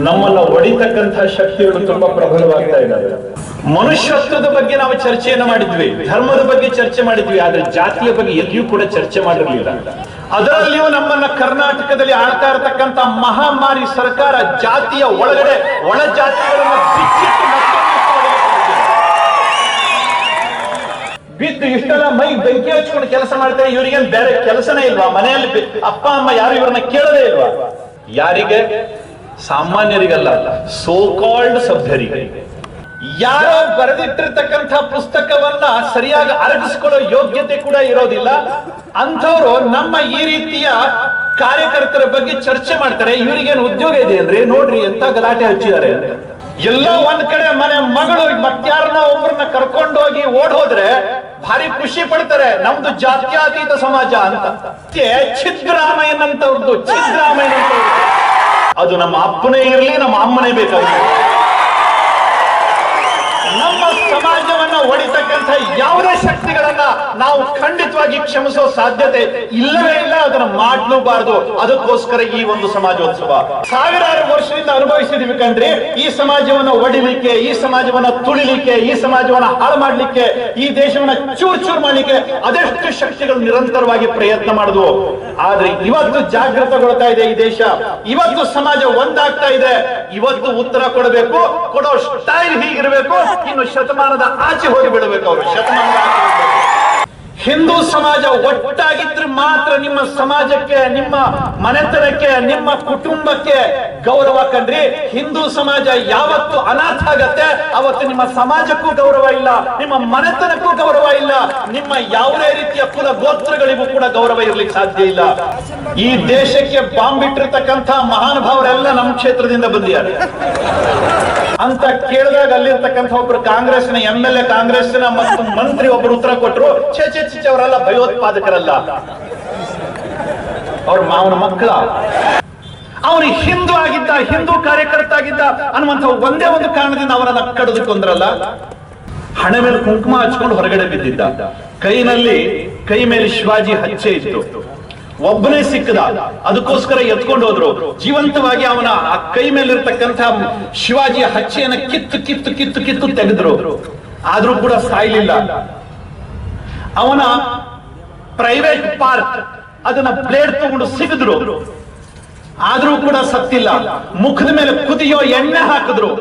ನಮ್ಮನ್ನ ಹೊಡಿತಕ್ಕಂತಹ ಶಕ್ತಿಗಳು ತುಂಬಾ ಪ್ರಬಲವಾಗ್ತಾ ಇದ್ದಾವೆ. ಮನುಷ್ಯತ್ವದ ಬಗ್ಗೆ ನಾವು ಚರ್ಚೆಯನ್ನು ಮಾಡಿದ್ವಿ, ಧರ್ಮದ ಬಗ್ಗೆ ಚರ್ಚೆ ಮಾಡಿದ್ವಿ, ಆದ್ರೆ ಜಾತಿಯ ಬಗ್ಗೆ ಎಲ್ಲಿಯೂ ಕೂಡ ಚರ್ಚೆ ಮಾಡಿರಲಿಲ್ಲ. ಅದರಲ್ಲಿಯೂ ನಮ್ಮನ್ನ ಕರ್ನಾಟಕದಲ್ಲಿ ಆಳ್ತಾ ಇರತಕ್ಕಂತ ಮಹಾಮಾರಿ ಸರ್ಕಾರ ಜಾತಿಯ ಒಳಗಡೆ ಒಳ ಜಾತಿಗಳನ್ನು ಬಿದ್ದು ಇಷ್ಟೆಲ್ಲ ಮೈ ಬೆಂಕಿ ಹಚ್ಕೊಂಡು ಕೆಲಸ ಮಾಡ್ತಾರೆ. ಇವರಿಗೇನು ಬೇರೆ ಕೆಲಸನೇ ಇಲ್ವಾ? ಮನೆಯಲ್ಲಿ ಅಪ್ಪ ಅಮ್ಮ ಯಾರು ಇವ್ರನ್ನ ಕೇಳದೇ ಇಲ್ವಾ? ಯಾರಿಗೆ? ಸಾಮಾನ್ಯರಿಗಲ್ಲ, ಸೋ ಕಾಲ್ಡ್ ಸಭ್ಯರಿಗೆ. ಯಾರೋ ಬರೆದಿಟ್ಟಿರ್ತಕ್ಕಂಥ ಪುಸ್ತಕವನ್ನ ಸರಿಯಾಗಿ ಅರಗಿಸ್ಕೊಳ್ಳೋ ಯೋಗ್ಯತೆ ಕೂಡ ಇರೋದಿಲ್ಲ. ಅಂಥವ್ರು ನಮ್ಮ ಈ ರೀತಿಯ ಕಾರ್ಯಕರ್ತರ ಬಗ್ಗೆ ಚರ್ಚೆ ಮಾಡ್ತಾರೆ. ಇವರಿಗೇನು ಉದ್ಯೋಗ ಇದೆ ಅಂದ್ರೆ ನೋಡ್ರಿ ಎಂತ ಗಲಾಟೆ ಹಚ್ಚಿದ್ದಾರೆ. ಎಲ್ಲ ಒಂದ್ ಕಡೆ ಮನೆ ಮಗಳು ಮತ್ತಾರನ್ನ ಒಬ್ಬರನ್ನ ಕರ್ಕೊಂಡೋಗಿ ಓಡ್ ಹೋದ್ರೆ ಭಾರಿ ಖುಷಿ ಪಡ್ತಾರೆ, ನಮ್ದು ಜಾತ್ಯಾತೀತ ಸಮಾಜ ಅಂತ. ಸಿದ್ದರಾಮಯ್ಯನಂತವ್ರದ್ದು ಅದು ನಮ್ಮ ಅಪ್ಪನೇ ಇರಲಿ, ನಮ್ಮ ಅಮ್ಮನೇ ಬೇಕಾಗಿ ನಮ್ಮ ಸಮಾಜವನ್ನ ಒಡಿತಕ್ಕಂಥ ಯಾವುದೇ ಶಕ್ತಿಗಳನ್ನ ನಾವು ಖಂಡಿತವಾಗಿ ಕ್ಷಮಿಸೋ ಸಾಧ್ಯತೆ ಇಲ್ಲವೇ ಇಲ್ಲ. ಅದನ್ನ ಮಾಡಲೂಬಾರದು. ಅದಕ್ಕೋಸ್ಕರ ಈ ಒಂದು ಸಮಾಜೋತ್ಸವ ಸಾವಿರಾರು ವರ್ಷದಿಂದ ಅನುಭವಿಸಿದೀವಿ ಕಣ್ರಿ. ಈ ಸಮಾಜವನ್ನ ಒಡಿಲಿಕ್ಕೆ, ಈ ಸಮಾಜವನ್ನ ತುಳಿಲಿಕ್ಕೆ, ಈ ಸಮಾಜವನ್ನ ಹಾಳು ಮಾಡ್ಲಿಕ್ಕೆ, ಈ ದೇಶವನ್ನ ಚೂರ್ ಚೂರ್ ಮಾಡ್ಲಿಕ್ಕೆ ಅದೆಷ್ಟು ಶಕ್ತಿಗಳು ನಿರಂತರವಾಗಿ ಪ್ರಯತ್ನ ಮಾಡಿದ್ವು. ಆದ್ರೆ ಇವತ್ತು ಜಾಗೃತಗೊಳ್ತಾ ಇದೆ ಈ ದೇಶ. ಇವತ್ತು ಸಮಾಜ ಒಂದಾಗ್ತಾ ಇದೆ. ಇವತ್ತು ಉತ್ತರ ಕೊಡಬೇಕು, ಕೊಡೋ ಸ್ಟೈಲ್ ಹೀಗಿರ್ಬೇಕು. ಇನ್ನು ಶತಮಾನದ ಆಚೆ ಹೋಗಿ ಬಿಡಬೇಕು. ಅವರು ಶತಮಾನದ ಆಚೆ ಹೋಗ್ಬೇಕು. ಹಿಂದೂ ಸಮಾಜ ಒಟ್ಟಾಗಿದ್ರೆ ಮಾತ್ರ ನಿಮ್ಮ ಸಮಾಜಕ್ಕೆ, ನಿಮ್ಮ ಮನೆತನಕ್ಕೆ, ನಿಮ್ಮ ಕುಟುಂಬಕ್ಕೆ ಗೌರವ ಕಣ್ರಿ. ಹಿಂದೂ ಸಮಾಜ ಯಾವತ್ತು ಅನಾಥ ಆಗತ್ತೆ ಅವತ್ತು ನಿಮ್ಮ ಸಮಾಜಕ್ಕೂ ಗೌರವ ಇಲ್ಲ, ನಿಮ್ಮ ಮನೆತನಕ್ಕೂ ಗೌರವ ಇಲ್ಲ, ನಿಮ್ಮ ಯಾವುದೇ ರೀತಿಯ ಕುಲ ಗೋತ್ರಗಳಿಗೂ ಕೂಡ ಗೌರವ ಇರ್ಲಿಕ್ಕೆ ಸಾಧ್ಯ ಇಲ್ಲ. ಈ ದೇಶಕ್ಕೆ ಬಾಂಬ್ ಇಟ್ಟಿರ್ತಕ್ಕಂಥ ಮಹಾನುಭಾವರೆಲ್ಲ ನಮ್ಮ ಕ್ಷೇತ್ರದಿಂದ ಬಂದಿದ್ದಾರೆ ಅಂತ ಕೇಳಿದಾಗ ಅಲ್ಲಿರ್ತಕ್ಕಂಥ ಒಬ್ರು ಕಾಂಗ್ರೆಸ್ನ MLA, ಕಾಂಗ್ರೆಸ್ನ ಮತ್ತು ಮಂತ್ರಿ ಒಬ್ರು ಉತ್ತರ ಕೊಟ್ಟರು, ಛೇ ಅವರೆಲ್ಲ ಭಯೋತ್ಪಾದಕರಲ್ಲ, ಅವ್ರ ಮಾವನ ಮಕ್ಕಳ, ಅವನು ಹಿಂದೂ ಆಗಿದ್ದ, ಹಿಂದೂ ಕಾರ್ಯಕರ್ತ ಆಗಿದ್ದ ಅನ್ನುವಂಥ ಒಂದೇ ಒಂದು ಕಾರಣದಿಂದ ಅವರನ್ನ ಕಡಿದು ಕೊಂದ್ರಲ್ಲ. ಹಣೆ ಮೇಲೆ ಕುಂಕುಮ ಹಚ್ಕೊಂಡು ಹೊರಗಡೆ ಬಿದ್ದಿದ್ದ, ಕೈ ಮೇಲೆ ಶಿವಾಜಿ ಹಚ್ಚೆ ಇತ್ತು, ಒಬ್ಬನೇ ಸಿಕ್ಕದ. ಅದಕ್ಕೋಸ್ಕರ ಎತ್ಕೊಂಡು ಹೋದ್ರು. ಜೀವಂತವಾಗಿ ಅವನ ಆ ಕೈ ಮೇಲಿರ್ತಕ್ಕಂಥ ಶಿವಾಜಿ ಹಚ್ಚೆಯನ್ನು ಕಿತ್ತು ತೆಗೆದ್ರು. ಆದ್ರೂ ಕೂಡ ಸಾಯ್ಲಿಲ್ಲ. ಅವನ ಪ್ರೈವೇಟ್ ಪಾರ್ಟ್ ಅದನ್ನ ಬ್ಲೇಡ್ ತಗೊಂಡು ಸಿಗಿದ್ರು, ಆದ್ರೂ ಕೂಡ ಸತ್ತಿಲ್ಲ. ಮುಖದ ಮೇಲೆ ಕುದಿಯೋ ಎಣ್ಣೆ ಹಾಕಿದ್ರು,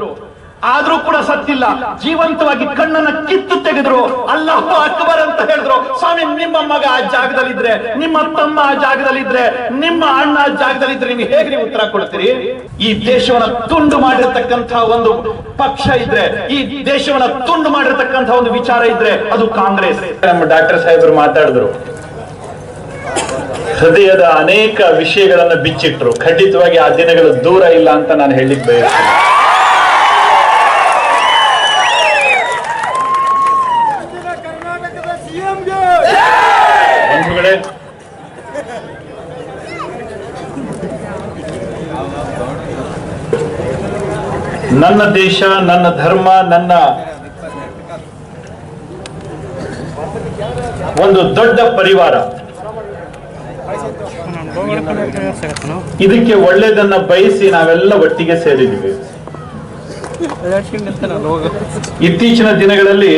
ಆದ್ರೂ ಕೂಡ ಸತ್ತಿಲ್ಲ. ಜೀವಂತವಾಗಿ ಕಣ್ಣನ್ನ ಕಿತ್ತು ತೆಗೆದ್ರು. ಅಲ್ಲಾಹು ಅಕ್ಬರ್ ಅಂತ ಹೇಳಿದ್ರು. ಸ್ವಾಮಿ, ನಿಮ್ಮ ಮಗ ಆ ಜಾಗದಲ್ಲಿದ್ರೆ, ನಿಮ್ಮ ತಮ್ಮ ಆ ಜಾಗದಲ್ಲಿದ್ರೆ, ನಿಮ್ಮ ಅಣ್ಣ ಆ ಜಾಗದಲ್ಲಿದ್ರೆ ನೀವು ಹೇಗೆ ನೀವು ಉತ್ತರ ಕೊಡ್ತೀರಿ? ಈ ದೇಶವನ್ನ ತುಂಡು ಮಾಡಿರ್ತಕ್ಕಂಥ ಒಂದು ಪಕ್ಷ ಇದ್ರೆ, ಈ ದೇಶವನ್ನ ತುಂಡು ಮಾಡಿರ್ತಕ್ಕಂಥ ಒಂದು ವಿಚಾರ ಇದ್ರೆ ಅದು ಕಾಂಗ್ರೆಸ್. ನಮ್ಮ ಡಾಕ್ಟರ್ ಸಾಹೇಬರು ಮಾತಾಡಿದ್ರು, ಹೃದಯದ ಅನೇಕ ವಿಷಯಗಳನ್ನ ಬಿಚ್ಚಿಟ್ರು. ಖಂಡಿತವಾಗಿ ಆ ದಿನಗಳು ದೂರ ಇಲ್ಲ ಅಂತ ನಾನು ಹೇಳಿಕ್ ಬಯಸ್ತೇನೆ. ಬಂಧುಗಳೇ, ನನ್ನ ದೇಶ, ನನ್ನ ಧರ್ಮ, ನನ್ನ ಒಂದು ದೊಡ್ಡ ಪರಿವಾರ, ಇದಕ್ಕೆ ಒಳ್ಳೆಯದನ್ನ ಬಯಸಿ ನಾವೆಲ್ಲ ಒಟ್ಟಿಗೆ ಸೇರಿದ್ದೀವಿ. ಇತ್ತೀಚಿನ ದಿನಗಳಲ್ಲಿ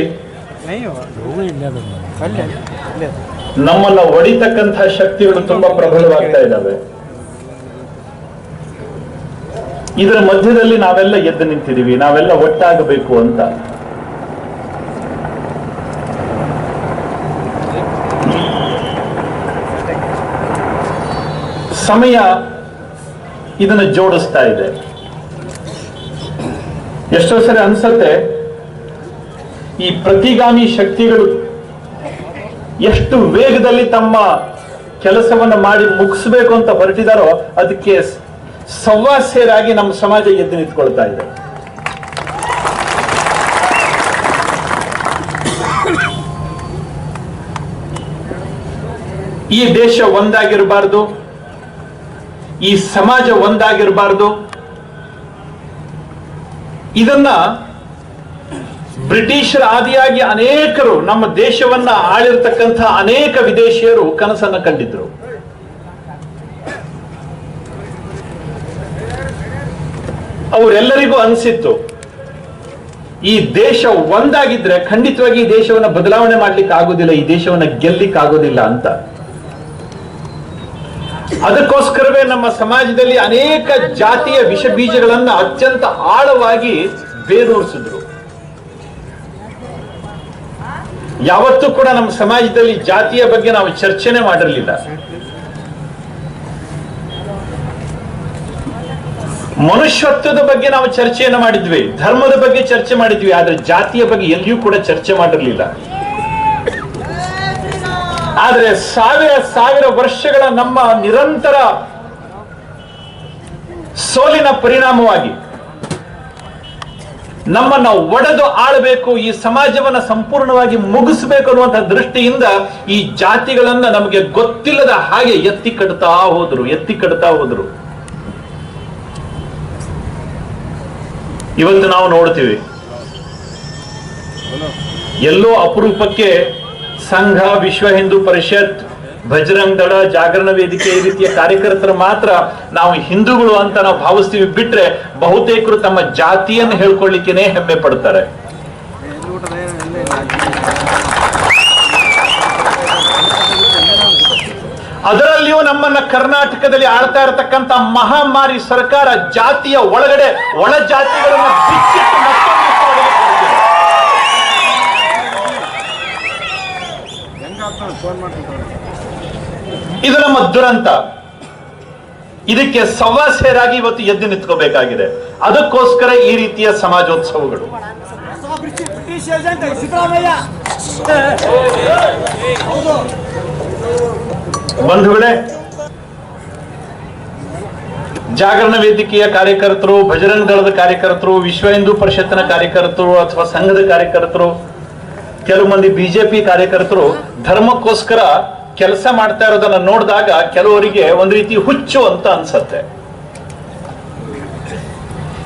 ನಮ್ಮನ್ನ ಒಡಿತಕ್ಕಂತಹ ಶಕ್ತಿಗಳು ತುಂಬಾ ಪ್ರಬಲವಾಗ್ತಾ ಇದ್ದಾವೆ. ಇದರ ಮಧ್ಯದಲ್ಲಿ ನಾವೆಲ್ಲ ಎದ್ದು ನಿಂತಿದ್ದೀವಿ, ನಾವೆಲ್ಲ ಒಟ್ಟಾಗಬೇಕು ಅಂತ. ಸಮಯ ಇದನ್ನ ಜೋಡಿಸ್ತಾ ಇದೆ. ಎಷ್ಟೋ ಸರಿ ಅನ್ಸತ್ತೆ, ಈ ಪ್ರತಿಗಾಮಿ ಶಕ್ತಿಗಳು ಎಷ್ಟು ವೇಗದಲ್ಲಿ ತಮ್ಮ ಕೆಲಸವನ್ನ ಮಾಡಿ ಮುಗಿಸ್ಬೇಕು ಅಂತ ಹೊರಟಿದಾರೋ ಅದಕ್ಕೆ ಸವ್ವಾಸೇರಾಗಿ ನಮ್ಮ ಸಮಾಜ ಎದ್ದು ನಿಂತ್ಕೊಳ್ತಾ ಇದೆ. ಈ ದೇಶ ಒಂದಾಗಿರಬಾರ್ದು, ಈ ಸಮಾಜ ಒಂದಾಗಿರಬಾರ್ದು. ಇದನ್ನ ಬ್ರಿಟಿಷರ ಆದಿಯಾಗಿ ಅನೇಕರು, ನಮ್ಮ ದೇಶವನ್ನ ಆಳಿರ್ತಕ್ಕಂಥ ಅನೇಕ ವಿದೇಶಿಯರು ಕನಸನ್ನ ಕಂಡಿದ್ರು. ಅವರೆಲ್ಲರಿಗೂ ಅನಿಸಿತ್ತು ಈ ದೇಶ ಒಂದಾಗಿದ್ರೆ ಖಂಡಿತವಾಗಿ ಈ ದೇಶವನ್ನ ಬದಲಾವಣೆ ಮಾಡ್ಲಿಕ್ಕೆ ಆಗೋದಿಲ್ಲ, ಈ ದೇಶವನ್ನ ಗೆಲ್ಲಿಕ್ಕೆ ಆಗೋದಿಲ್ಲ ಅಂತ. ಅದಕ್ಕೋಸ್ಕರವೇ ನಮ್ಮ ಸಮಾಜದಲ್ಲಿ ಅನೇಕ ಜಾತಿಯ ವಿಷ ಬೀಜಗಳನ್ನ ಅತ್ಯಂತ ಆಳವಾಗಿ ಬೇರೂರಿಸಿದ್ರು. ಯಾವತ್ತೂ ಕೂಡ ನಮ್ಮ ಸಮಾಜದಲ್ಲಿ ಜಾತಿಯ ಬಗ್ಗೆ ನಾವು ಚರ್ಚೆನೆ ಮಾಡಿರಲಿಲ್ಲ. ಮನುಷ್ಯತ್ವದ ಬಗ್ಗೆ ನಾವು ಚರ್ಚೆಯನ್ನು ಮಾಡಿದ್ವಿ, ಧರ್ಮದ ಬಗ್ಗೆ ಚರ್ಚೆ ಮಾಡಿದ್ವಿ, ಆದ್ರೆ ಜಾತಿಯ ಬಗ್ಗೆ ಎಲ್ಲಿಯೂ ಕೂಡ ಚರ್ಚೆ ಮಾಡಿರಲಿಲ್ಲ. ಆದ್ರೆ ಸಾವಿರ ವರ್ಷಗಳ ನಮ್ಮ ನಿರಂತರ ಸೋಲಿನ ಪರಿಣಾಮವಾಗಿ ನಮ್ಮನ್ನ ಒಡೆದು ಆಳಬೇಕು, ಈ ಸಮಾಜವನ್ನ ಸಂಪೂರ್ಣವಾಗಿ ಮುಗಿಸಬೇಕು ಅನ್ನುವಂತಹ ದೃಷ್ಟಿಯಿಂದ ಈ ಜಾತಿಗಳನ್ನ ನಮಗೆ ಗೊತ್ತಿಲ್ಲದ ಹಾಗೆ ಎತ್ತಿ ಕಟ್ತಾ ಹೋದ್ರು. ಇವತ್ತು ನಾವು ನೋಡ್ತೀವಿ, ಎಲ್ಲೋ ಅಪರೂಪಕ್ಕೆ ಸಂಘ, ವಿಶ್ವ ಹಿಂದೂ ಪರಿಷತ್, ಬಜರಂಗ್ ದಳ, ಜಾಗರಣ ವೇದಿಕೆ ಈ ರೀತಿಯ ಕಾರ್ಯಕರ್ತರು ಮಾತ್ರ ನಾವು ಹಿಂದೂಗಳು ಅಂತ ನಾವು ಭಾವಿಸ್ತೀವಿ. ಬಿಟ್ರೆ ಬಹುತೇಕರು ತಮ್ಮ ಜಾತಿಯನ್ನು ಹೇಳ್ಕೊಳ್ಳಿಕ್ಕೇನೆ ಹೆಮ್ಮೆ ಪಡ್ತಾರೆ. ಅದರಲ್ಲಿಯೂ ನಮ್ಮನ್ನ ಕರ್ನಾಟಕದಲ್ಲಿ ಆಳ್ತಾ ಇರತಕ್ಕಂತ ಮಹಾಮಾರಿ ಸರ್ಕಾರ ಜಾತಿಯ ಒಳಗಡೆ ಒಳ ಜಾತಿಗಳನ್ನ ಬಿಚ್ಚಿಟ್ಟು ಇದು ನಮ್ಮ ದುರಂತ. ಇದಕ್ಕೆ ಸವಾಸೇರಾಗಿ ಇವತ್ತು ಎದ್ದು ನಿಂತ್ಕೋಬೇಕಾಗಿದೆ. ಅದಕ್ಕೋಸ್ಕರ ಈ ರೀತಿಯ ಸಮಾಜೋತ್ಸವಗಳು. ಬಂಧುಗಳೇ, ಜಾಗರಣ ವೇದಿಕೆಯ ಕಾರ್ಯಕರ್ತರು, ಬಜರಂಗ ದಳದ ಕಾರ್ಯಕರ್ತರು, ವಿಶ್ವ ಹಿಂದೂ ಪರಿಷತ್ತಿನ ಕಾರ್ಯಕರ್ತರು ಅಥವಾ ಸಂಘದ ಕಾರ್ಯಕರ್ತರು, ಕೆಲವು ಮಂದಿ ಬಿಜೆಪಿ ಕಾರ್ಯಕರ್ತರು ಧರ್ಮಕ್ಕೋಸ್ಕರ ಕೆಲಸ ಮಾಡ್ತಾ ಇರೋದನ್ನ ನೋಡಿದಾಗ ಕೆಲವರಿಗೆ ಒಂದ್ ರೀತಿ ಹುಚ್ಚು ಅಂತ ಅನ್ಸತ್ತೆ.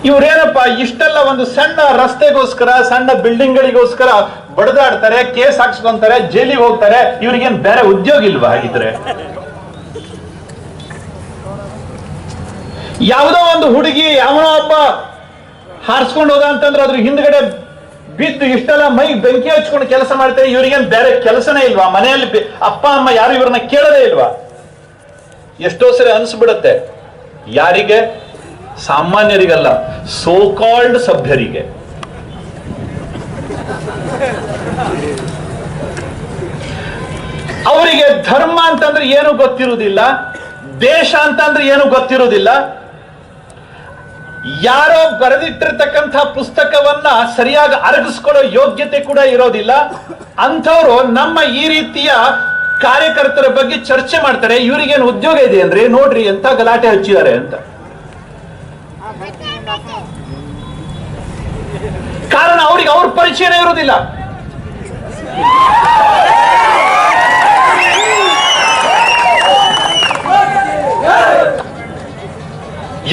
ಇವ್ರೇನಪ್ಪ ಇಷ್ಟೆಲ್ಲ ಒಂದು ಸಣ್ಣ ರಸ್ತೆಗೋಸ್ಕರ, ಸಣ್ಣ ಬಿಲ್ಡಿಂಗ್ ಗಳಿಗೋಸ್ಕರ ಬಡದಾಡ್ತಾರೆ, ಕೇಸ್ ಹಾಕ್ಸ್ಕೊಂತಾರೆ, ಜೈಲಿಗೆ ಹೋಗ್ತಾರೆ. ಇವ್ರಿಗೇನ್ ಬೇರೆ ಉದ್ಯೋಗ ಇಲ್ವಾ? ಹಾಗಿದ್ರೆ ಯಾವುದೋ ಒಂದು ಹುಡುಗಿ ಯಾವನೋ ಒಬ್ಬ ಹಾರಿಸ್ಕೊಂಡು ಹೋದ ಅಂತಂದ್ರೆ ಅದ್ರ ಹಿಂದ್ಗಡೆ ಬಿದ್ದು ಇಷ್ಟೆಲ್ಲ ಮೈ ಬೆಂಕಿ ಹಚ್ಕೊಂಡು ಕೆಲಸ ಮಾಡ್ತಾರೆ. ಇವ್ರಿಗೇನ್ ಬೇರೆ ಕೆಲಸನೇ ಇಲ್ವಾ? ಮನೆಯಲ್ಲಿ ಅಪ್ಪ ಅಮ್ಮ ಯಾರು ಇವ್ರನ್ನ ಕೇಳದೇ ಇಲ್ವಾ? ಎಷ್ಟೋ ಸರಿ ಅನ್ಸ್ಬಿಡತ್ತೆ. ಯಾರಿಗೆ? ಸಾಮಾನ್ಯರಿಗಲ್ಲ, ಸೋ ಕಾಲ್ಡ್ ಸಭ್ಯರಿಗೆ. ಅವರಿಗೆ ಧರ್ಮ ಅಂತಂದ್ರೆ ಏನು ಗೊತ್ತಿರುವುದಿಲ್ಲ, ದೇಶ ಅಂತಂದ್ರೆ ಏನು ಗೊತ್ತಿರುವುದಿಲ್ಲ. ಯಾರೋ ಬರೆದಿಟ್ಟಿರ್ತಕ್ಕಂಥ ಪುಸ್ತಕವನ್ನ ಸರಿಯಾಗಿ ಅರಗಿಸ್ಕೊಳ್ಳೋ ಯೋಗ್ಯತೆ ಕೂಡ ಇರೋದಿಲ್ಲ. ಅಂಥವ್ರು ನಮ್ಮ ಈ ರೀತಿಯ ಕಾರ್ಯಕರ್ತರ ಬಗ್ಗೆ ಚರ್ಚೆ ಮಾಡ್ತಾರೆ. ಇವರಿಗೇನು ಉದ್ಯೋಗ ಇದೆ ಅಂದ್ರೆ ನೋಡ್ರಿ ಎಂತ ಗಲಾಟೆ ಹಚ್ಚಿದ್ದಾರೆ ಅಂತ. ಕಾರಣ ಅವ್ರಿಗೆ ಅವ್ರ ಪರಿಚಯನೇ ಇರೋದಿಲ್ಲ.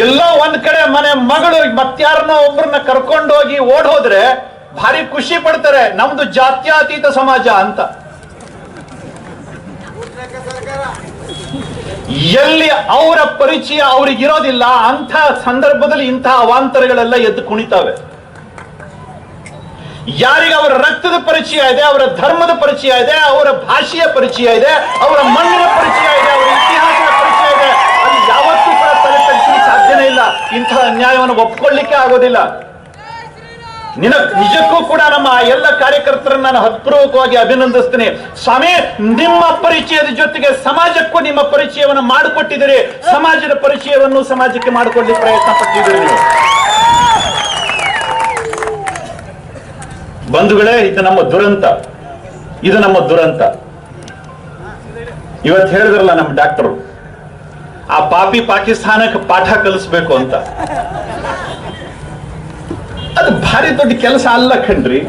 ಎಲ್ಲೋ ಒಂದ್ ಕಡೆ ಮನೆ ಮಗಳು ಮತ್ತಾರನೋ ಒಬ್ಬರನ್ನ ಕರ್ಕೊಂಡೋಗಿ ಓಡ್ ಹೋದ್ರೆ ಭಾರಿ ಖುಷಿ ಪಡ್ತಾರೆ, ನಮ್ದು ಜಾತ್ಯತೀತ ಸಮಾಜ ಅಂತ. ಎಲ್ಲಿ ಅವರ ಪರಿಚಯ ಅವ್ರಿಗಿರೋದಿಲ್ಲ ಅಂಥ ಸಂದರ್ಭದಲ್ಲಿ ಇಂತಹ ಅವಾಂತರಗಳೆಲ್ಲ ಎದ್ದು ಕುಣಿತಾವೆ. ಯಾರಿಗೆ ಅವರ ರಕ್ತದ ಪರಿಚಯ ಇದೆ, ಅವರ ಧರ್ಮದ ಪರಿಚಯ ಇದೆ, ಅವರ ಭಾಷೆಯ ಪರಿಚಯ ಇದೆ, ಅವರ ಮಣ್ಣಿನ ಪರಿಚಯ ಇದೆ, ಅವರ ಇತಿಹಾಸದ ಪರಿಚಯ ಇದೆ, ಅಲ್ಲಿ ಯಾವತ್ತೂ ಕೂಡ ತಲೆ ತಗ್ಗಿಸಲಿಕ್ಕೆ ಸಾಧ್ಯನೇ ಇಲ್ಲ. ಇಂತಹ ಅನ್ಯಾಯವನ್ನು ಒಪ್ಕೊಳ್ಳಿಕ್ಕೆ ಆಗೋದಿಲ್ಲ. ನಿಜಕ್ಕೂ ಕೂಡ ನಮ್ಮ ಎಲ್ಲ ಕಾರ್ಯಕರ್ತರನ್ನ ನಾನು ಹೃತ್ಪೂರ್ವಕವಾಗಿ ಅಭಿನಂದಿಸ್ತೀನಿ. ಸ್ವಾಮಿ, ನಿಮ್ಮ ಪರಿಚಯದ ಜೊತೆಗೆ ಸಮಾಜಕ್ಕೂ ನಿಮ್ಮ ಪರಿಚಯವನ್ನು ಮಾಡಿಕೊಟ್ಟಿದ್ದೀರಿ, ಸಮಾಜದ ಪರಿಚಯವನ್ನು ಸಮಾಜಕ್ಕೆ ಮಾಡಿಕೊಳ್ಳಿ ಪ್ರಯತ್ನ ಪಟ್ಟಿದ್ದೀರಿ ನೀವು. ಬಂಧುಗಳೇ, ಇದು ನಮ್ಮ ದುರಂತ, ಇದು ನಮ್ಮ ದುರಂತ. ಇವತ್ತು ಹೇಳಿದ್ರಲ್ಲ ನಮ್ಮ ಡಾಕ್ಟರು, ಆ ಪಾಪಿ ಪಾಕಿಸ್ತಾನಕ್ಕೆ ಪಾಠ ಕಲಿಸ್ಬೇಕು ಅಂತ. ಅದು ಭಾರಿ ದೊಡ್ಡ ಕೆಲಸ ಅಲ್ಲ ಕಣ್ರಿ.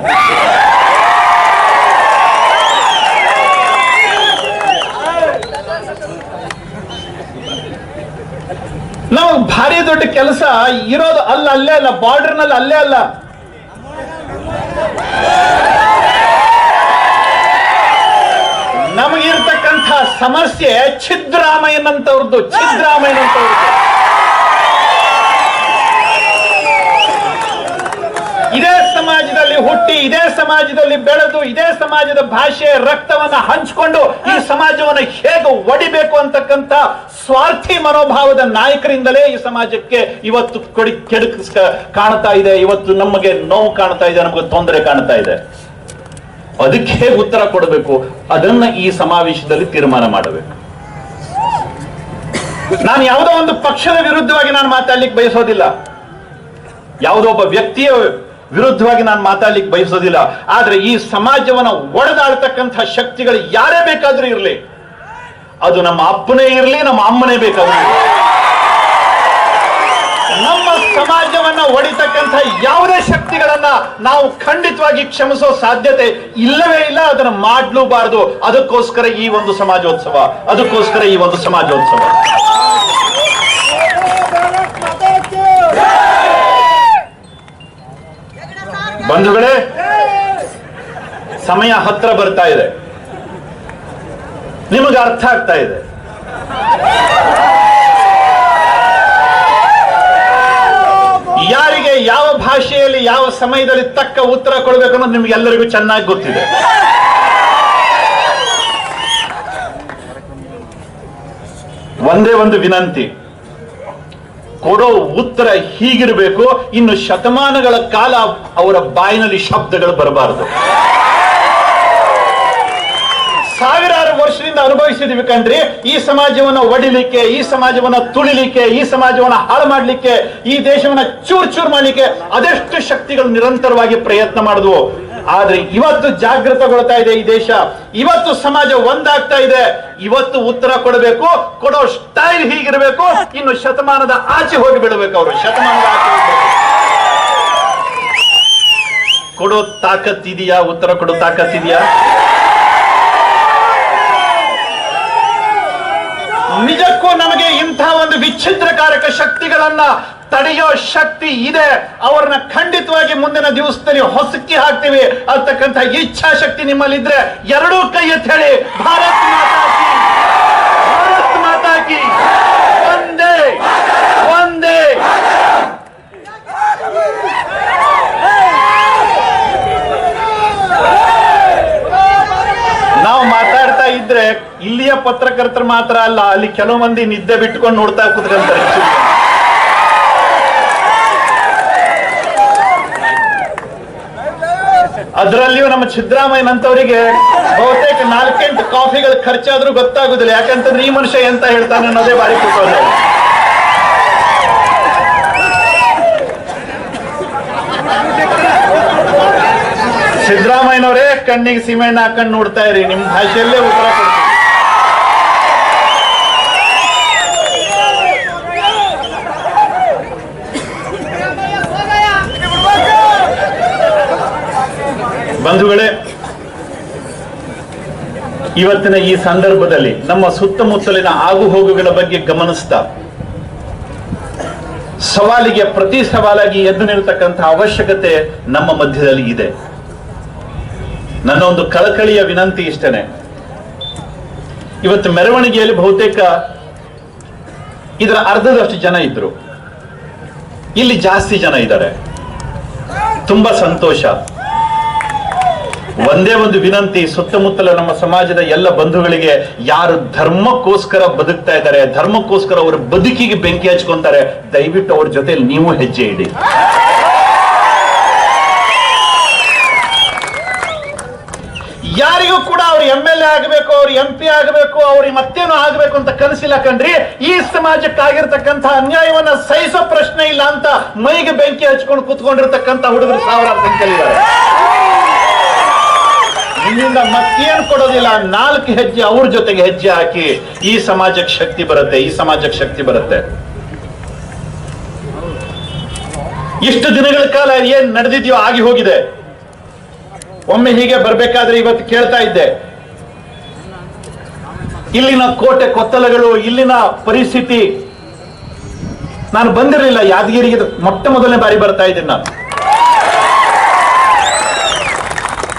ನಮಗ್ ಭಾರಿ ದೊಡ್ಡ ಕೆಲಸ ಇರೋದು ಅಲ್ಲೇ ಅಲ್ಲ, ಬಾರ್ಡರ್ನಲ್ಲಿ ಅಲ್ಲೇ ಅಲ್ಲ. ನಮಗಿರ್ತಕ್ಕಂಥ ಸಮಸ್ಯೆ ಸಿದ್ದರಾಮಯ್ಯನಂತವ್ರದ್ದು. ಹುಟ್ಟಿ ಇದೇ ಸಮಾಜದಲ್ಲಿ ಬೆಳೆದು ಇದೇ ಸಮಾಜದ ಭಾಷೆ ರಕ್ತವನ್ನ ಹಂಚಿಕೊಂಡು ಈ ಸಮಾಜವನ್ನ ಹೇಗೆ ಒಡಿಬೇಕು ಅಂತಕ್ಕಂಥ ಸ್ವಾರ್ಥಿ ಮನೋಭಾವದ ನಾಯಕರಿಂದಲೇ ಈ ಸಮಾಜಕ್ಕೆ ಇವತ್ತು ಕೆಡುಕು ಕಾಣ್ತಾ ಇದೆ, ಇವತ್ತು ನಮಗೆ ನೋವು ಕಾಣ್ತಾ ಇದೆ, ನಮಗೆ ತೊಂದರೆ ಕಾಣ್ತಾ ಇದೆ. ಅದಕ್ಕೆ ಹೇಗೆ ಉತ್ತರ ಕೊಡಬೇಕು ಅದನ್ನ ಈ ಸಮಾವೇಶದಲ್ಲಿ ತೀರ್ಮಾನ ಮಾಡಬೇಕು. ನಾನು ಯಾವುದೋ ಒಂದು ಪಕ್ಷದ ವಿರುದ್ಧವಾಗಿ ನಾನು ಮಾತಾಡ್ಲಿಕ್ಕೆ ಬಯಸೋದಿಲ್ಲ, ಯಾವುದೋ ಒಬ್ಬ ವ್ಯಕ್ತಿಯ ವಿರುದ್ಧವಾಗಿ ನಾನು ಮಾತಾಡ್ಲಿಕ್ಕೆ ಬಯಸೋದಿಲ್ಲ. ಆದ್ರೆ ಈ ಸಮಾಜವನ್ನ ಒಡೆದಾಡ್ತಕ್ಕಂಥ ಶಕ್ತಿಗಳು ಯಾರೇ ಬೇಕಾದ್ರೂ ಇರಲಿ, ಅದು ನಮ್ಮ ಅಪ್ಪನೇ ಇರಲಿ, ನಮ್ಮ ಅಮ್ಮನೇ ಬೇಕಾದ್ರೂ ಇರಲಿ, ನಮ್ಮ ಸಮಾಜವನ್ನ ಒಡಿತಕ್ಕಂಥ ಯಾವುದೇ ಶಕ್ತಿಗಳನ್ನ ನಾವು ಖಂಡಿತವಾಗಿ ಕ್ಷಮಿಸೋ ಸಾಧ್ಯತೆ ಇಲ್ಲವೇ ಇಲ್ಲ. ಅದನ್ನ ಮಾಡ್ಲೂಬಾರದು. ಅದಕ್ಕೋಸ್ಕರ ಈ ಒಂದು ಸಮಾಜೋತ್ಸವ, ಅದಕ್ಕೋಸ್ಕರ ಈ ಒಂದು ಸಮಾಜೋತ್ಸವ. ಬಂಧುಗಳೇ, ಸಮಯ ಹತ್ರ ಬರ್ತಾ ಇದೆ, ನಿಮಗೆ ಅರ್ಥ ಆಗ್ತಾ ಇದೆ. ಯಾರಿಗೆ ಯಾವ ಭಾಷೆಯಲ್ಲಿ ಯಾವ ಸಮಯದಲ್ಲಿ ತಕ್ಕ ಉತ್ತರ ಕೊಡಬೇಕು ಅನ್ನೋದು ನಿಮ್ಗೆಲ್ಲರಿಗೂ ಚೆನ್ನಾಗಿ ಗೊತ್ತಿದೆ. ಒಂದೇ ಒಂದು ವಿನಂತಿ, ಕೊಡೋ ಉತ್ತರ ಹೀಗಿರಬೇಕು, ಇನ್ನು ಶತಮಾನಗಳ ಕಾಲ ಅವರ ಬಾಯಿನಲ್ಲಿ ಶಬ್ದಗಳು ಬರಬಾರದು. ಸಾವಿರಾರು ವರ್ಷದಿಂದ ಅನುಭವಿಸಿದ್ವಿ ಕಣ್ರಿ, ಈ ಸಮಾಜವನ್ನ ಒಡಿಲಿಕ್ಕೆ, ಈ ಸಮಾಜವನ್ನ ತುಳಿಲಿಕ್ಕೆ, ಈ ಸಮಾಜವನ್ನ ಹಾಳು ಮಾಡ್ಲಿಕ್ಕೆ, ಈ ದೇಶವನ್ನ ಚೂರ್ ಚೂರ್ ಮಾಡ್ಲಿಕ್ಕೆ ಅದೆಷ್ಟು ಶಕ್ತಿಗಳು ನಿರಂತರವಾಗಿ ಪ್ರಯತ್ನ ಮಾಡಿದ್ವು. ಆದ್ರೆ ಇವತ್ತು ಜಾಗೃತಗೊಳ್ತಾ ಇದೆ ಈ ದೇಶ, ಇವತ್ತು ಸಮಾಜ ಒಂದಾಗ್ತಾ ಇದೆ. ಇವತ್ತು ಉತ್ತರ ಕೊಡಬೇಕು, ಕೊಡೋ ಸ್ಟೈಲ್ ಹೀಗಿರಬೇಕು, ಇನ್ನು ಶತಮಾನದ ಆಚೆ ಹೋಗಿ ಬಿಡಬೇಕು. ಅವರು ಶತಮಾನದ ಆಚೆ ಕೊಡೋ ತಾಕತ್ತಿದೆಯಾ? ಉತ್ತರ ಕೊಡೋ ತಾಕತ್ತಿದೆಯಾ? ನಿಜಕ್ಕೂ ನಮಗೆ ಇಂಥ ಒಂದು ವಿಚ್ಛಿದ್ರಕಾರಕ ಶಕ್ತಿಗಳನ್ನ ತಡೆಯೋ ಶಕ್ತಿ ಇದೆ. ಅವ್ರನ್ನ ಖಂಡಿತವಾಗಿ ಮುಂದಿನ ದಿವಸದಲ್ಲಿ ಹೊಸಕ್ಕಿ ಹಾಕ್ತೀವಿ ಅಂತಕ್ಕಂಥ ಇಚ್ಛಾಶಕ್ತಿ ನಿಮ್ಮಲ್ಲಿದ್ರೆ ಎರಡೂ ಕೈ ಎತ್ತಿ ಹೇಳಿ, ಭಾರತ್ ಮಾತಾ ಕಿ, ಭಾರತ್ ಮಾತಾ ಕಿ, ಒಂದೇ ಒಂದೇ. ನಾವು ಮಾತಾಡ್ತಾ ಇದ್ರೆ ಇಲ್ಲಿಯ ಪತ್ರಕರ್ತರು ಮಾತ್ರ ಅಲ್ಲ, ಅಲ್ಲಿ ಕೆಲವು ಮಂದಿ ನಿದ್ದೆ ಬಿಟ್ಕೊಂಡು ನೋಡ್ತಾ ಕೂತ್ಕೊಂತಾರೆ. ಅದರಲ್ಲಿಯೂ ನಮ್ಮ ಸಿದ್ದರಾಮಯ್ಯನಂತವರಿಗೆ ಬಹುತೇಕ 4-8 ಕಾಫಿಗಳು ಖರ್ಚಾದ್ರೂ ಗೊತ್ತಾಗುದಿಲ್ಲ. ಯಾಕಂತಂದ್ರೆ ಈ ಮನುಷ್ಯ ಎಂತ ಹೇಳ್ತಾನೆ ಅನ್ನೋದೇ ಬಾರಿ ಕುತೂಹಲ. ಸಿದ್ದರಾಮಯ್ಯನವರೇ ಕಣ್ಣಿಗೆ ಸಿಮೆಂಟ್ ಹಾಕೊಂಡು ನೋಡ್ತಾ ಇರಿ, ನಿಮ್ ಭಾಷೆಯಲ್ಲೇ ಉತ್ತರ ಕೊಡ್ತೀವಿ. ಬಂಧುಗಳೇ, ಇವತ್ತಿನ ಈ ಸಂದರ್ಭದಲ್ಲಿ ನಮ್ಮ ಸುತ್ತಮುತ್ತಲಿನ ಆಗುಹೋಗುಗಳ ಬಗ್ಗೆ ಗಮನಿಸ್ತಾ ಸವಾಲಿಗೆ ಪ್ರತಿ ಸವಾಲಾಗಿ ಎದ್ದು ನಿಲ್ತಕ್ಕಂಥ ಅವಶ್ಯಕತೆ ನಮ್ಮ ಮಧ್ಯದಲ್ಲಿ ಇದೆ. ನನ್ನ ಒಂದು ಕಳಕಳಿಯ ವಿನಂತಿ ಇಷ್ಟೇನೆ, ಇವತ್ತು ಮೆರವಣಿಗೆಯಲ್ಲಿ ಬಹುತೇಕ ಇದರ ಅರ್ಧದಷ್ಟು ಜನ ಇದ್ರು, ಇಲ್ಲಿ ಜಾಸ್ತಿ ಜನ ಇದ್ದಾರೆ. ತುಂಬಾ ಸಂತೋಷ. ಒಂದೇ ಒಂದು ವಿನಂತಿ, ಸುತ್ತಮುತ್ತಲ ನಮ್ಮ ಸಮಾಜದ ಎಲ್ಲ ಬಂಧುಗಳಿಗೆ ಯಾರು ಧರ್ಮಕ್ಕೋಸ್ಕರ ಬದುಕ್ತಾ ಇದ್ದಾರೆ, ಧರ್ಮಕ್ಕೋಸ್ಕರ ಅವರ ಬದುಕಿಗೆ ಬೆಂಕಿ ಹಚ್ಕೊಂತಾರೆ, ದಯವಿಟ್ಟು ಅವ್ರ ಜೊತೆಯಲ್ಲಿ ನೀವು ಹೆಜ್ಜೆ ಇಡಿ. ಯಾರಿಗೂ ಕೂಡ ಅವ್ರು MLA ಆಗಬೇಕು, ಅವ್ರು MP ಆಗಬೇಕು, ಅವ್ರಿಗೆ ಮತ್ತೇನು ಆಗಬೇಕು ಅಂತ ಕನಸಿಲ್ಲ ಕಣ್ರಿ. ಈ ಸಮಾಜಕ್ಕಾಗಿರ್ತಕ್ಕಂಥ ಅನ್ಯಾಯವನ್ನ ಸಹಿಸೋ ಪ್ರಶ್ನೆ ಇಲ್ಲ ಅಂತ ಮೈಗೆ ಬೆಂಕಿ ಹಚ್ಕೊಂಡು ಕೂತ್ಕೊಂಡಿರ್ತಕ್ಕಂಥ ಹುಡುಗರು ಸಾವಿರಾರು ಸಂಖ್ಯೆಯಲ್ಲಿದ್ದಾರೆ. ನಿಮ್ಮಿಂದ ಮತ್ತೇನು ಕೊಡೋದಿಲ್ಲ, 4 ಹೆಜ್ಜೆ ಅವ್ರ ಜೊತೆಗೆ ಹೆಜ್ಜೆ ಹಾಕಿ ಈ ಸಮಾಜಕ್ಕೆ ಶಕ್ತಿ ಬರುತ್ತೆ, ಈ ಸಮಾಜಕ್ಕೆ ಶಕ್ತಿ ಬರುತ್ತೆ. ಇಷ್ಟು ದಿನಗಳ ಕಾಲ ಏನ್ ನಡೆದಿದೆಯೋ ಆಗಿ ಹೋಗಿದೆ. ಒಮ್ಮೆ ಹೀಗೆ ಬರ್ಬೇಕಾದ್ರೆ ಇವತ್ತು ಕೇಳ್ತಾ ಇದ್ದೆ, ಇಲ್ಲಿನ ಕೋಟೆ ಕೊತ್ತಲಗಳು, ಇಲ್ಲಿನ ಪರಿಸ್ಥಿತಿ. ನಾನು ಬಂದಿರಲಿಲ್ಲ ಯಾದಗಿರಿಗೆ, ಮೊಟ್ಟ ಮೊದಲನೇ ಬಾರಿ ಬರ್ತಾ ಇದ್ದೀನಿ ನಾನು.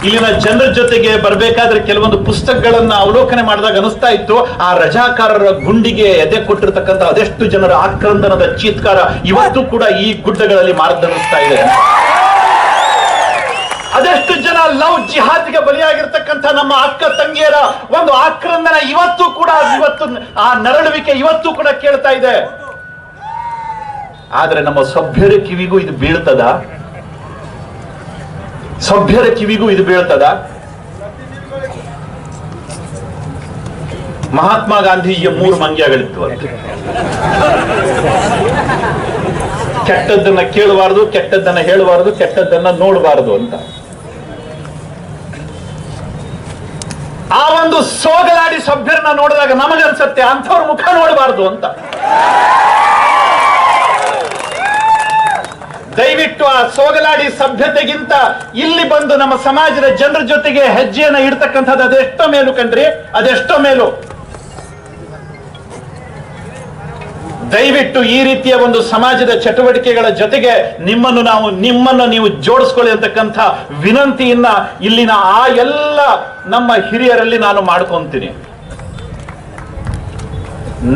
ಇಲ್ಲಿನ ಜನರ ಜೊತೆಗೆ ಬರ್ಬೇಕಾದ್ರೆ ಕೆಲವೊಂದು ಪುಸ್ತಕಗಳನ್ನ ಅವಲೋಕನೆ ಮಾಡಿದಾಗ ಅನಿಸ್ತಾ ಇತ್ತು, ಆ ರಜಾಕಾರರ ಗುಂಡಿಗೆ ಎದೆ ಕೊಟ್ಟಿರ್ತಕ್ಕಂಥ ಅದೆಷ್ಟು ಜನರ ಆಕ್ರಂದನದ ಚೀತ್ಕಾರ ಇವತ್ತು ಕೂಡ ಈ ಗುಡ್ಡಗಳಲ್ಲಿ ಮಾರ್ದನಿಸ್ತಾ ಇದೆ. ಅದೆಷ್ಟು ಜನ ಲವ್ ಜಿಹಾದ್ಗೆ ಬಲಿಯಾಗಿರ್ತಕ್ಕಂಥ ನಮ್ಮ ಅಕ್ಕ ತಂಗಿಯರ ಒಂದು ಆಕ್ರಂದನ ಇವತ್ತು ಕೂಡ ಆ ನರಳುವಿಕೆ ಇವತ್ತು ಕೂಡ ಕೇಳ್ತಾ ಇದೆ. ಆದ್ರೆ ನಮ್ಮ ಸಭ್ಯರ ಕಿವಿಗೂ ಇದು ಬೀಳ್ತದ? ಸಭ್ಯರ ಕಿವಿಗೂ ಇದು ಬೀಳ್ತದ? ಮಹಾತ್ಮ ಗಾಂಧೀಜಿಯ 3 ಮಂಗ್ಯಗಳಿತ್ತು. ಕೆಟ್ಟದ್ದನ್ನ ಕೇಳಬಾರದು, ಕೆಟ್ಟದ್ದನ್ನ ಹೇಳಬಾರದು, ಕೆಟ್ಟದ್ದನ್ನ ನೋಡಬಾರದು ಅಂತ. ಆ ಒಂದು ಸೋಗಲಾಡಿ ಸಭ್ಯರನ್ನ ನೋಡಿದಾಗ ನಮಗನ್ಸತ್ತೆ ಅಂಥವ್ರ ಮುಖ ನೋಡಬಾರದು ಅಂತ. ದಯವಿಟ್ಟು ಆ ಸೋಗಲಾಡಿ ಸಭ್ಯತೆಗಿಂತ ಇಲ್ಲಿ ಬಂದು ನಮ್ಮ ಸಮಾಜದ ಜನರ ಜೊತೆಗೆ ಹೆಜ್ಜೆಯನ್ನ ಇಡ್ತಕ್ಕಂಥದ್ದು ಅದೆಷ್ಟೋ ಮೇಲು ಕಣ್ರಿ, ಅದೆಷ್ಟೋ ಮೇಲು. ದಯವಿಟ್ಟು ಈ ರೀತಿಯ ಒಂದು ಸಮಾಜದ ಚಟುವಟಿಕೆಗಳ ಜೊತೆಗೆ ನಿಮ್ಮನ್ನು ನೀವು ಜೋಡಿಸ್ಕೊಳ್ಳಿ ಅಂತಕ್ಕಂಥ ವಿನಂತಿಯನ್ನ ಇಲ್ಲಿನ ಆ ಎಲ್ಲ ನಮ್ಮ ಹಿರಿಯರಲ್ಲಿ ನಾನು ಮಾಡ್ಕೊಂತೀನಿ.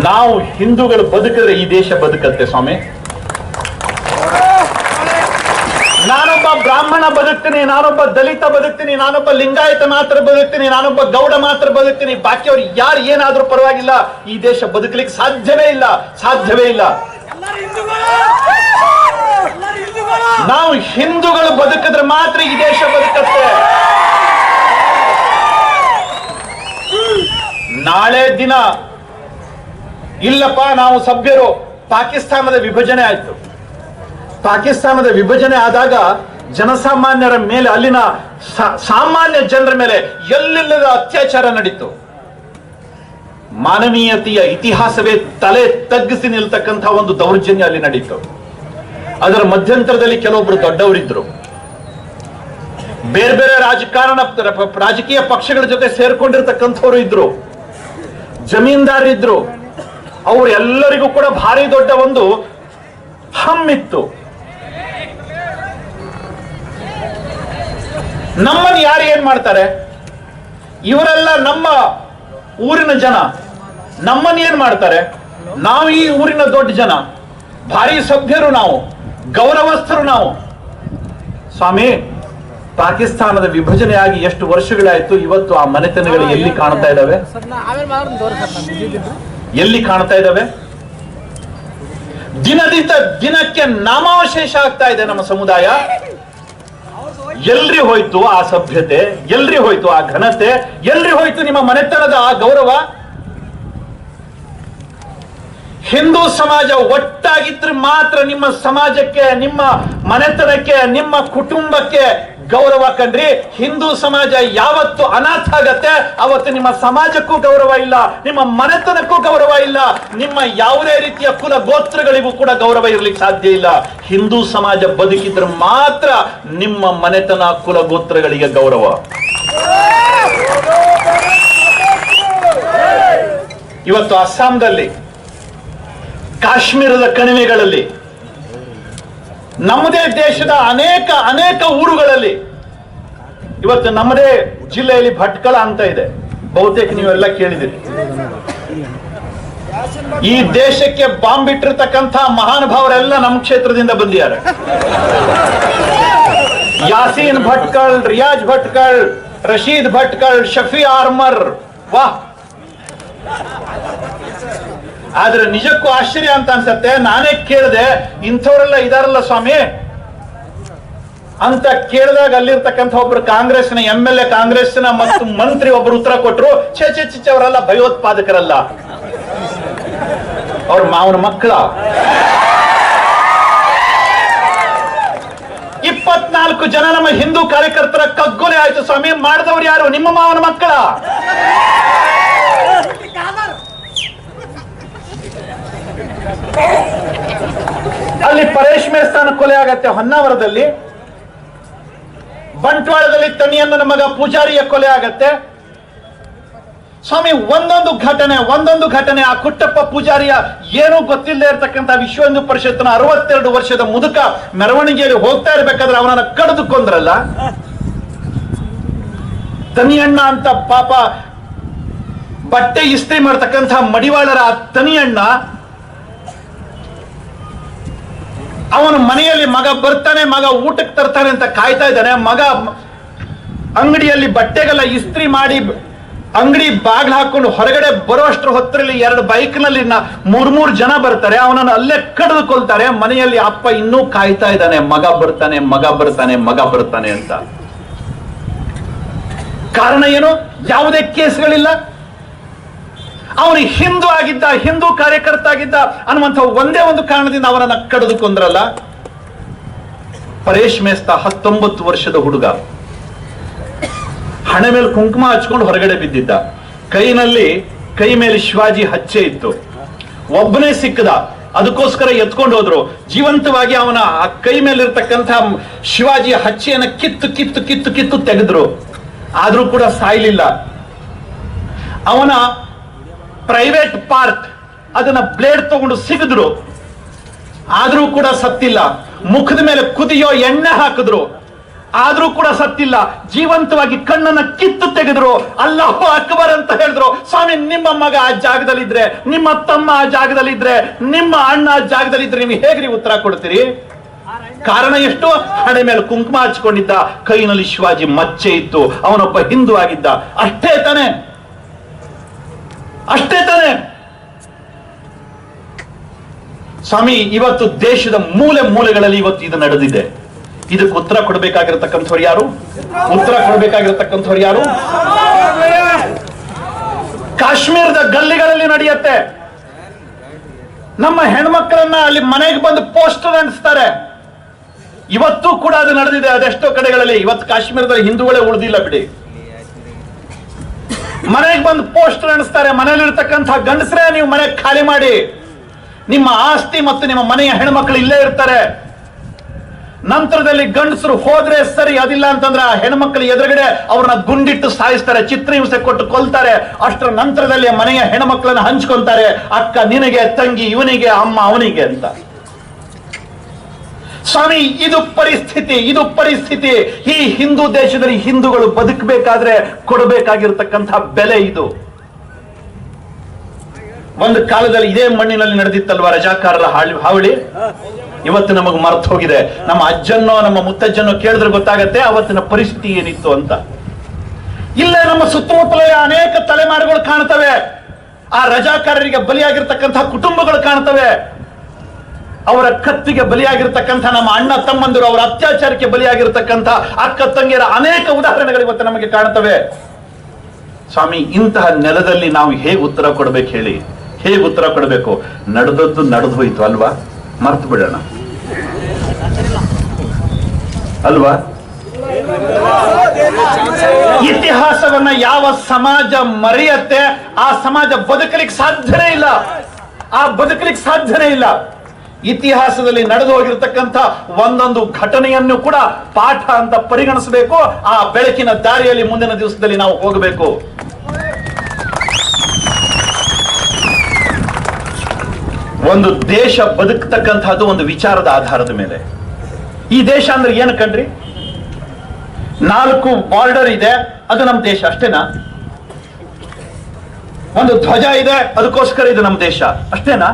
ನಾವು ಹಿಂದೂಗಳು ಬದುಕಿದ್ರೆ ಈ ದೇಶ ಬದುಕತ್ತೆ ಸ್ವಾಮಿ. ನಾನೊಬ್ಬ ಬ್ರಾಹ್ಮಣ ಬದುಕ್ತೀನಿ, ನಾನೊಬ್ಬ ದಲಿತ ಬದುಕ್ತೀನಿ, ನಾನೊಬ್ಬ ಲಿಂಗಾಯತ ಮಾತ್ರ ಬದುಕ್ತೀನಿ, ನಾನೊಬ್ಬ ಗೌಡ ಮಾತ್ರ ಬದುಕ್ತೀನಿ, ಬಾಕಿಯವ್ರು ಯಾರು ಏನಾದ್ರೂ ಪರವಾಗಿಲ್ಲ, ಈ ದೇಶ ಬದುಕಲಿಕ್ಕೆ ಸಾಧ್ಯವೇ ಇಲ್ಲ, ಸಾಧ್ಯವೇ ಇಲ್ಲ. ನಾವು ಹಿಂದೂಗಳು ಬದುಕಿದ್ರೆ ಮಾತ್ರ ಈ ದೇಶ ಬದುಕತ್ತೆ. ನಾಳೆ ದಿನ ಇಲ್ಲಪ್ಪ ನಾವು ಸಭ್ಯರು, ಪಾಕಿಸ್ತಾನದ ವಿಭಜನೆ ಆಯ್ತು. ಪಾಕಿಸ್ತಾನದ ವಿಭಜನೆ ಆದಾಗ ಜನಸಾಮಾನ್ಯರ ಮೇಲೆ, ಅಲ್ಲಿನ ಸಾಮಾನ್ಯ ಜನರ ಮೇಲೆ ಎಲ್ಲಿಲ್ಲದ ಅತ್ಯಾಚಾರ ನಡೀತು. ಮಾನವೀಯತೆಯ ಇತಿಹಾಸವೇ ತಲೆ ತಗ್ಗಿಸಿ ನಿಲ್ತಕ್ಕಂಥ ಒಂದು ದೌರ್ಜನ್ಯ ಅಲ್ಲಿ ನಡೀತು. ಅದರ ಮಧ್ಯಂತರದಲ್ಲಿ ಕೆಲವೊಬ್ರು ದೊಡ್ಡವರಿದ್ರು, ಬೇರೆ ಬೇರೆ ರಾಜಕೀಯ ಪಕ್ಷಗಳ ಜೊತೆ ಸೇರ್ಕೊಂಡಿರ್ತಕ್ಕಂಥವ್ರು ಇದ್ರು, ಜಮೀನ್ದಾರರಿದ್ರು. ಅವರು ಎಲ್ಲರಿಗೂ ಕೂಡ ಭಾರಿ ದೊಡ್ಡ ಒಂದು ಹಮ್ಮಿತ್ತು. ನಮ್ಮನ್ನು ಯಾರು ಏನ್ ಮಾಡ್ತಾರೆ? ಇವರೆಲ್ಲ ನಮ್ಮ ಊರಿನ ಜನ, ನಮ್ಮನ್ನು ಏನ್ ಮಾಡ್ತಾರೆ? ನಾವು ಈ ಊರಿನ ದೊಡ್ಡ ಜನ, ಭಾರಿ ಸಭ್ಯರು ನಾವು, ಗೌರವಸ್ಥರು ನಾವು. ಸ್ವಾಮಿ, ಪಾಕಿಸ್ತಾನದ ವಿಭಜನೆಯಾಗಿ ಎಷ್ಟು ವರ್ಷಗಳಾಯ್ತು, ಇವತ್ತು ಆ ಮನೆತನಗಳು ಎಲ್ಲಿ ಕಾಣ್ತಾ ಇದ್ದಾವೆ? ಎಲ್ಲಿ ಕಾಣ್ತಾ ಇದ್ದಾವೆ? ದಿನದಿಂದ ದಿನಕ್ಕೆ ನಾಮಾವಶೇಷ ಆಗ್ತಾ ಇದೆ ನಮ್ಮ ಸಮುದಾಯ. ಎಲ್ರಿ ಹೋಯ್ತು ಆ ಸಭ್ಯತೆ? ಎಲ್ರಿ ಹೋಯ್ತು ಆ ಘನತೆ? ಎಲ್ರಿ ಹೋಯ್ತು ನಿಮ್ಮ ಮನೆತನದ ಆ ಗೌರವ? ಹಿಂದೂ ಸಮಾಜ ಒಟ್ಟಾಗಿದ್ರೆ ಮಾತ್ರ ನಿಮ್ಮ ಸಮಾಜಕ್ಕೆ, ನಿಮ್ಮ ಮನೆತನಕ್ಕೆ, ನಿಮ್ಮ ಕುಟುಂಬಕ್ಕೆ ಗೌರವ ಕಣ್ರಿ. ಹಿಂದೂ ಸಮಾಜ ಯಾವತ್ತು ಅನಾಥ ಆಗತ್ತೆ ಅವತ್ತು ನಿಮ್ಮ ಸಮಾಜಕ್ಕೂ ಗೌರವ ಇಲ್ಲ, ನಿಮ್ಮ ಮನೆತನಕ್ಕೂ ಗೌರವ ಇಲ್ಲ, ನಿಮ್ಮ ಯಾವುದೇ ರೀತಿಯ ಕುಲ ಗೋತ್ರಗಳಿಗೂ ಕೂಡ ಗೌರವ ಇರ್ಲಿಕ್ಕೆ ಸಾಧ್ಯ ಇಲ್ಲ. ಹಿಂದೂ ಸಮಾಜ ಬದುಕಿದ್ರೆ ಮಾತ್ರ ನಿಮ್ಮ ಮನೆತನ ಕುಲ ಗೋತ್ರಗಳಿಗೆ ಗೌರವ. ಇವತ್ತು ಅಸ್ಸಾಂದಲ್ಲಿ, ಕಾಶ್ಮೀರದ ಕಣಿವೆಗಳಲ್ಲಿ, ನಮ್ಮದೇ ದೇಶದ ಅನೇಕ ಊರುಗಳಲ್ಲಿ, ಇವತ್ತು ನಮ್ಮದೇ ಜಿಲ್ಲೆಯಲ್ಲಿ ಭಟ್ಕಳ ಅಂತ ಇದೆ, ಬಹುತೇಕ ನೀವೆಲ್ಲ ಕೇಳಿದಿರಿ. ಈ ದೇಶಕ್ಕೆ ಬಾಂಬ್ ಇಟ್ಟಿರ್ತಕ್ಕಂಥ ಮಹಾನುಭಾವರೆಲ್ಲ ನಮ್ಮ ಕ್ಷೇತ್ರದಿಂದ ಬಂದಿದ್ದಾರೆ. ಯಾಸೀನ್ ಭಟ್ಕಳ್, ರಿಯಾಜ್ ಭಟ್ಕಳ್, ರಶೀದ್ ಭಟ್ಕಳ್, ಶಫಿ ಆರ್ಮರ್, ವಾಹ್. ಆದ್ರೆ ನಿಜಕ್ಕೂ ಆಶ್ಚರ್ಯ ಅಂತ ಅನ್ಸತ್ತೆ. ನಾನೇ ಕೇಳಿದೆ, ಇಂಥವರೆಲ್ಲ ಇದಾರಲ್ಲ ಸ್ವಾಮಿ ಅಂತ ಕೇಳಿದಾಗ ಅಲ್ಲಿರ್ತಕ್ಕಂಥ ಒಬ್ರು ಕಾಂಗ್ರೆಸ್ನ MLA, ಕಾಂಗ್ರೆಸ್ನ ಮತ್ತು ಮಂತ್ರಿ ಒಬ್ರು ಉತ್ತರ ಕೊಟ್ರು, ಛೇ ಅವರೆಲ್ಲ ಭಯೋತ್ಪಾದಕರಲ್ಲ, ಅವ್ರ ಮಾವನ ಮಕ್ಕಳ. 24 ಜನ ನಮ್ಮ ಹಿಂದೂ ಕಾರ್ಯಕರ್ತರ ಕಗ್ಗೊಲೆ ಆಯ್ತು ಸ್ವಾಮಿ. ಮಾಡಿದವ್ರು ಯಾರು? ನಿಮ್ಮ ಮಾವನ ಮಕ್ಕಳ. ಅಲ್ಲಿ ಪರೇಶ್ ಮೇಸ್ತಾನ ಕೊಲೆ ಆಗತ್ತೆ ಹೊನ್ನಾವರದಲ್ಲಿ. ಬಂಟ್ವಾಳದಲ್ಲಿ ತನಿಯಣ್ಣನ ಮಗ ಪೂಜಾರಿಯ ಕೊಲೆ ಆಗತ್ತೆ ಸ್ವಾಮಿ. ಒಂದೊಂದು ಘಟನೆ. ಆ ಕುಟ್ಟಪ್ಪ ಪೂಜಾರಿಯ ಏನೂ ಗೊತ್ತಿಲ್ಲದೆ ಇರತಕ್ಕಂಥ ವಿಶ್ವ ಹಿಂದೂ ಪರಿಷತ್ನ 62 ವರ್ಷದ ಮುದುಕ ಮೆರವಣಿಗೆಯಲ್ಲಿ ಹೋಗ್ತಾ ಇರ್ಬೇಕಾದ್ರೆ ಅವನನ್ನ ಕಡಿದು ಕೊಂದ್ರಲ್ಲ. ತನಿಯಣ್ಣ ಅಂತ ಪಾಪ ಬಟ್ಟೆ ಇಸ್ತ್ರಿ ಮಾಡ್ತಕ್ಕಂಥ ಮಡಿವಾಳರ ಆ ತನಿಯಣ್ಣ, ಅವನ ಮನೆಯಲ್ಲಿ ಮಗ ಬರ್ತಾನೆ, ಮಗ ಊಟಕ್ಕೆ ತರ್ತಾನೆ ಅಂತ ಕಾಯ್ತಾ ಇದ್ದಾನೆ. ಮಗ ಅಂಗಡಿಯಲ್ಲಿ ಬಟ್ಟೆಗೆಲ್ಲ ಇಸ್ತ್ರಿ ಮಾಡಿ ಅಂಗಡಿ ಬಾಗ್ಲು ಹಾಕೊಂಡು ಹೊರಗಡೆ ಬರುವಷ್ಟರ ಹೊತ್ತರಲ್ಲಿ 2 ಬೈಕ್ನಲ್ಲಿ 3 ಜನ ಬರ್ತಾರೆ. ಅವನನ್ನು ಅಲ್ಲೇ ಕಡಿದುಕೊಳ್ತಾರೆ. ಮನೆಯಲ್ಲಿ ಅಪ್ಪ ಇನ್ನೂ ಕಾಯ್ತಾ ಇದ್ದಾನೆ, ಮಗ ಬರ್ತಾನೆ ಮಗ ಬರ್ತಾನೆ ಮಗ ಬರ್ತಾನೆ ಅಂತ. ಕಾರಣ ಏನು? ಯಾವುದೇ ಕೇಸ್ಗಳಿಲ್ಲ. ಅವನು ಹಿಂದೂ ಆಗಿದ್ದ, ಹಿಂದೂ ಕಾರ್ಯಕರ್ತ ಆಗಿದ್ದ ಅನ್ನುವಂಥ ಒಂದೇ ಒಂದು ಕಾರಣದಿಂದ ಅವನನ್ನ ಕಡಿದುಕೊಂಡ್ರಲ್ಲ. ಪರೇಶ್ ಮೇಸ್ತಾ 19 ವರ್ಷದ ಹುಡುಗ, ಹಣೆ ಮೇಲೆ ಕುಂಕುಮ ಹಚ್ಕೊಂಡು ಹೊರಗಡೆ ಬಿದ್ದಿದ್ದ. ಕೈ ಮೇಲೆ ಶಿವಾಜಿ ಹಚ್ಚೆ ಇತ್ತು. ಒಬ್ಬನೇ ಸಿಕ್ಕದ, ಅದಕ್ಕೋಸ್ಕರ ಎತ್ಕೊಂಡು ಹೋದ್ರು. ಜೀವಂತವಾಗಿ ಅವನ ಆ ಕೈ ಮೇಲಿರ್ತಕ್ಕಂಥ ಶಿವಾಜಿಯ ಹಚ್ಚೆಯನ್ನು ಕಿತ್ತು ಕಿತ್ತು ಕಿತ್ತು ಕಿತ್ತು ತೆಗೆದ್ರು. ಆದ್ರೂ ಕೂಡ ಸಾಯ್ಲಿಲ್ಲ. ಅವನ ಪ್ರೈವೇಟ್ ಪಾರ್ಟ್ ಅದನ್ನ ಬ್ಲೇಡ್ ತಗೊಂಡು ಸಿಗಿದ್ರು, ಆದ್ರೂ ಕೂಡ ಸತ್ತಿಲ್ಲ. ಮುಖದ ಮೇಲೆ ಕುದಿಯೋ ಎಣ್ಣೆ ಹಾಕಿದ್ರು, ಆದ್ರೂ ಕೂಡ ಸತ್ತಿಲ್ಲ. ಜೀವಂತವಾಗಿ ಕಣ್ಣನ್ನ ಕಿತ್ತು ತೆಗೆದ್ರು. ಅಲ್ಲಾಹು ಅಕ್ಬರ್ ಅಂತ ಹೇಳಿದ್ರು. ಸ್ವಾಮಿ, ನಿಮ್ಮ ಮಗ ಆ ಜಾಗದಲ್ಲಿದ್ರೆ, ನಿಮ್ಮ ತಮ್ಮ ಆ ಜಾಗದಲ್ಲಿದ್ರೆ, ನಿಮ್ಮ ಅಣ್ಣ ಆ ಜಾಗದಲ್ಲಿದ್ರೆ ನೀವು ಹೇಗ್ರಿ ಉತ್ತರ ಕೊಡ್ತೀರಿ? ಕಾರಣ ಎಷ್ಟು? ಹಣೆ ಮೇಲೆ ಕುಂಕುಮ ಹಚ್ಕೊಂಡಿದ್ದ, ಕೈನಲ್ಲಿ ಶಿವಾಜಿ ಮಚ್ಚೆ ಇತ್ತು, ಅವನೊಬ್ಬ ಹಿಂದೂ ಆಗಿದ್ದ. ಅಷ್ಟೇ ತಾನೆ, ಅಷ್ಟೇ ತಾನೆ. ಸ್ವಾಮಿ, ಇವತ್ತು ದೇಶದ ಮೂಲೆ ಮೂಲೆಗಳಲ್ಲಿ ಇವತ್ತು ಇದು ನಡೆದಿದೆ. ಇದಕ್ಕೆ ಉತ್ತರ ಕೊಡಬೇಕಾಗಿರತಕ್ಕಂಥವ್ರು ಯಾರು? ಉತ್ತರ ಕೊಡಬೇಕಾಗಿರತಕ್ಕಂಥವ್ರು ಯಾರು? ಕಾಶ್ಮೀರದ ಗಲ್ಲಿಗಳಲ್ಲಿ ನಡೆಯುತ್ತೆ. ನಮ್ಮ ಹೆಣ್ಮಕ್ಳನ್ನ ಅಲ್ಲಿ ಮನೆಗೆ ಬಂದು ಪೋಸ್ಟರ್ ಅಂಟಿಸ್ತಾರೆ. ಇವತ್ತು ಕೂಡ ಅದು ನಡೆದಿದೆ ಅದೆಷ್ಟೋ ಕಡೆಗಳಲ್ಲಿ. ಇವತ್ತು ಕಾಶ್ಮೀರದಲ್ಲಿ ಹಿಂದೂಗಳೇ ಉಳಿದಿಲ್ಲ ಬಿಡಿ. ಮನೆಗೆ ಬಂದು ಪೋಸ್ಟರ್ ಅಂಟಿಸ್ತಾರೆ. ಮನೆಯಲ್ಲಿರ್ತಕ್ಕಂಥ ಗಂಡಸರೇ ನೀವು ಮನೆ ಖಾಲಿ ಮಾಡಿ, ನಿಮ್ಮ ಆಸ್ತಿ ಮತ್ತು ನಿಮ್ಮ ಮನೆಯ ಹೆಣ್ಮಕ್ಳು ಇಲ್ಲೇ ಇರ್ತಾರೆ. ನಂತರದಲ್ಲಿ ಗಂಡಸರು ಹೋದ್ರೆ ಸರಿ, ಅದಿಲ್ಲ ಅಂತಂದ್ರೆ ಆ ಹೆಣ್ಮಕ್ಳು ಎದುರುಗಡೆ ಅವ್ರನ್ನ ಗುಂಡಿಟ್ಟು ಸಾಯಿಸ್ತಾರೆ, ಚಿತ್ರಹಿಂಸೆ ಕೊಟ್ಟು ಕೊಲ್ತಾರೆ. ಅಷ್ಟರ ನಂತರದಲ್ಲಿ ಮನೆಯ ಹೆಣ್ಮಕ್ಳನ್ನ ಹಂಚ್ಕೊಂತಾರೆ. ಅಕ್ಕ ನಿನಗೆ, ತಂಗಿ ಇವನಿಗೆ, ಅಮ್ಮ ಅವನಿಗೆ ಅಂತ. ಸ್ವಾಮಿ, ಇದು ಪರಿಸ್ಥಿತಿ, ಇದು ಪರಿಸ್ಥಿತಿ. ಈ ಹಿಂದೂ ದೇಶದಲ್ಲಿ ಹಿಂದೂಗಳು ಬದುಕಬೇಕಾದ್ರೆ ಕೊಡಬೇಕಾಗಿರ್ತಕ್ಕಂಥ ಬೆಲೆ ಇದು. ಒಂದು ಕಾಲದಲ್ಲಿ ಇದೇ ಮಣ್ಣಿನಲ್ಲಿ ನಡೆದಿತ್ತಲ್ವಾ ರಜಾಕಾರರ ಹಾವಳಿ. ಇವತ್ತು ನಮಗೆ ಮರ್ತು ಹೋಗಿದೆ. ನಮ್ಮ ಅಜ್ಜನ್ನೋ ನಮ್ಮ ಮುತ್ತಜ್ಜನ್ನೋ ಕೇಳಿದ್ರೆ ಗೊತ್ತಾಗತ್ತೆ ಅವತ್ತಿನ ಪರಿಸ್ಥಿತಿ ಏನಿತ್ತು ಅಂತ. ಇಲ್ಲೇ ನಮ್ಮ ಸುತ್ತಮುತ್ತಲ ಅನೇಕ ತಲೆಮಾರುಗಳು ಕಾಣ್ತವೆ. ಆ ರಜಾಕಾರರಿಗೆ ಬಲಿಯಾಗಿರ್ತಕ್ಕಂಥ ಕುಟುಂಬಗಳು ಕಾಣ್ತವೆ. ಅವರ ಕತ್ತಿಗೆ ಬಲಿಯಾಗಿರ್ತಕ್ಕಂಥ ನಮ್ಮ ಅಣ್ಣ ತಮ್ಮಂದಿರು, ಅವರ ಅತ್ಯಾಚಾರಕ್ಕೆ ಬಲಿಯಾಗಿರ್ತಕ್ಕಂಥ ಅಕ್ಕ ತಂಗಿಯರ ಅನೇಕ ಉದಾಹರಣೆಗಳು ಇವತ್ತು ನಮಗೆ ಕಾಣ್ತವೆ. ಸ್ವಾಮಿ, ಇಂತಹ ನೆಲದಲ್ಲಿ ನಾವು ಹೇಗೆ ಉತ್ತರ ಕೊಡ್ಬೇಕು ಹೇಳಿ? ಹೇಗೆ ಉತ್ತರ ಕೊಡಬೇಕು? ನಡೆದದ್ದು ನಡೆದು ಹೋಯ್ತು ಅಲ್ವಾ, ಮರ್ತು ಬಿಡೋಣ ಅಲ್ವಾ? ಇತಿಹಾಸವನ್ನ ಯಾವ ಸಮಾಜ ಮರೆಯತ್ತೆ ಆ ಸಮಾಜ ಬದುಕಲಿಕ್ಕೆ ಸಾಧ್ಯನೇ ಇಲ್ಲ. ಆ ಬದುಕಲಿಕ್ಕೆ ಸಾಧ್ಯನೇ ಇಲ್ಲ. ಇತಿಹಾಸದಲ್ಲಿ ನಡೆದು ಹೋಗಿರತಕ್ಕಂಥ ಒಂದೊಂದು ಘಟನೆಯನ್ನು ಕೂಡ ಪಾಠ ಅಂತ ಪರಿಗಣಿಸಬೇಕು. ಆ ಬೆಳಕಿನ ದಾರಿಯಲ್ಲಿ ಮುಂದಿನ ದಿವಸದಲ್ಲಿ ನಾವು ಹೋಗಬೇಕು. ಒಂದು ದೇಶ ಬದುಕತಕ್ಕಂಥದ್ದು ಒಂದು ವಿಚಾರದ ಆಧಾರದ ಮೇಲೆ. ಈ ದೇಶ ಅಂದ್ರೆ ಏನು ಕಣ್ರಿ? 4 ಬಾರ್ಡರ್ ಇದೆ, ಅದು ನಮ್ಮ ದೇಶ ಅಷ್ಟೇನಾ? ಒಂದು ಧ್ವಜ ಇದೆ, ಅದಕ್ಕೋಸ್ಕರ ಇದು ನಮ್ಮ ದೇಶ ಅಷ್ಟೇನಾ?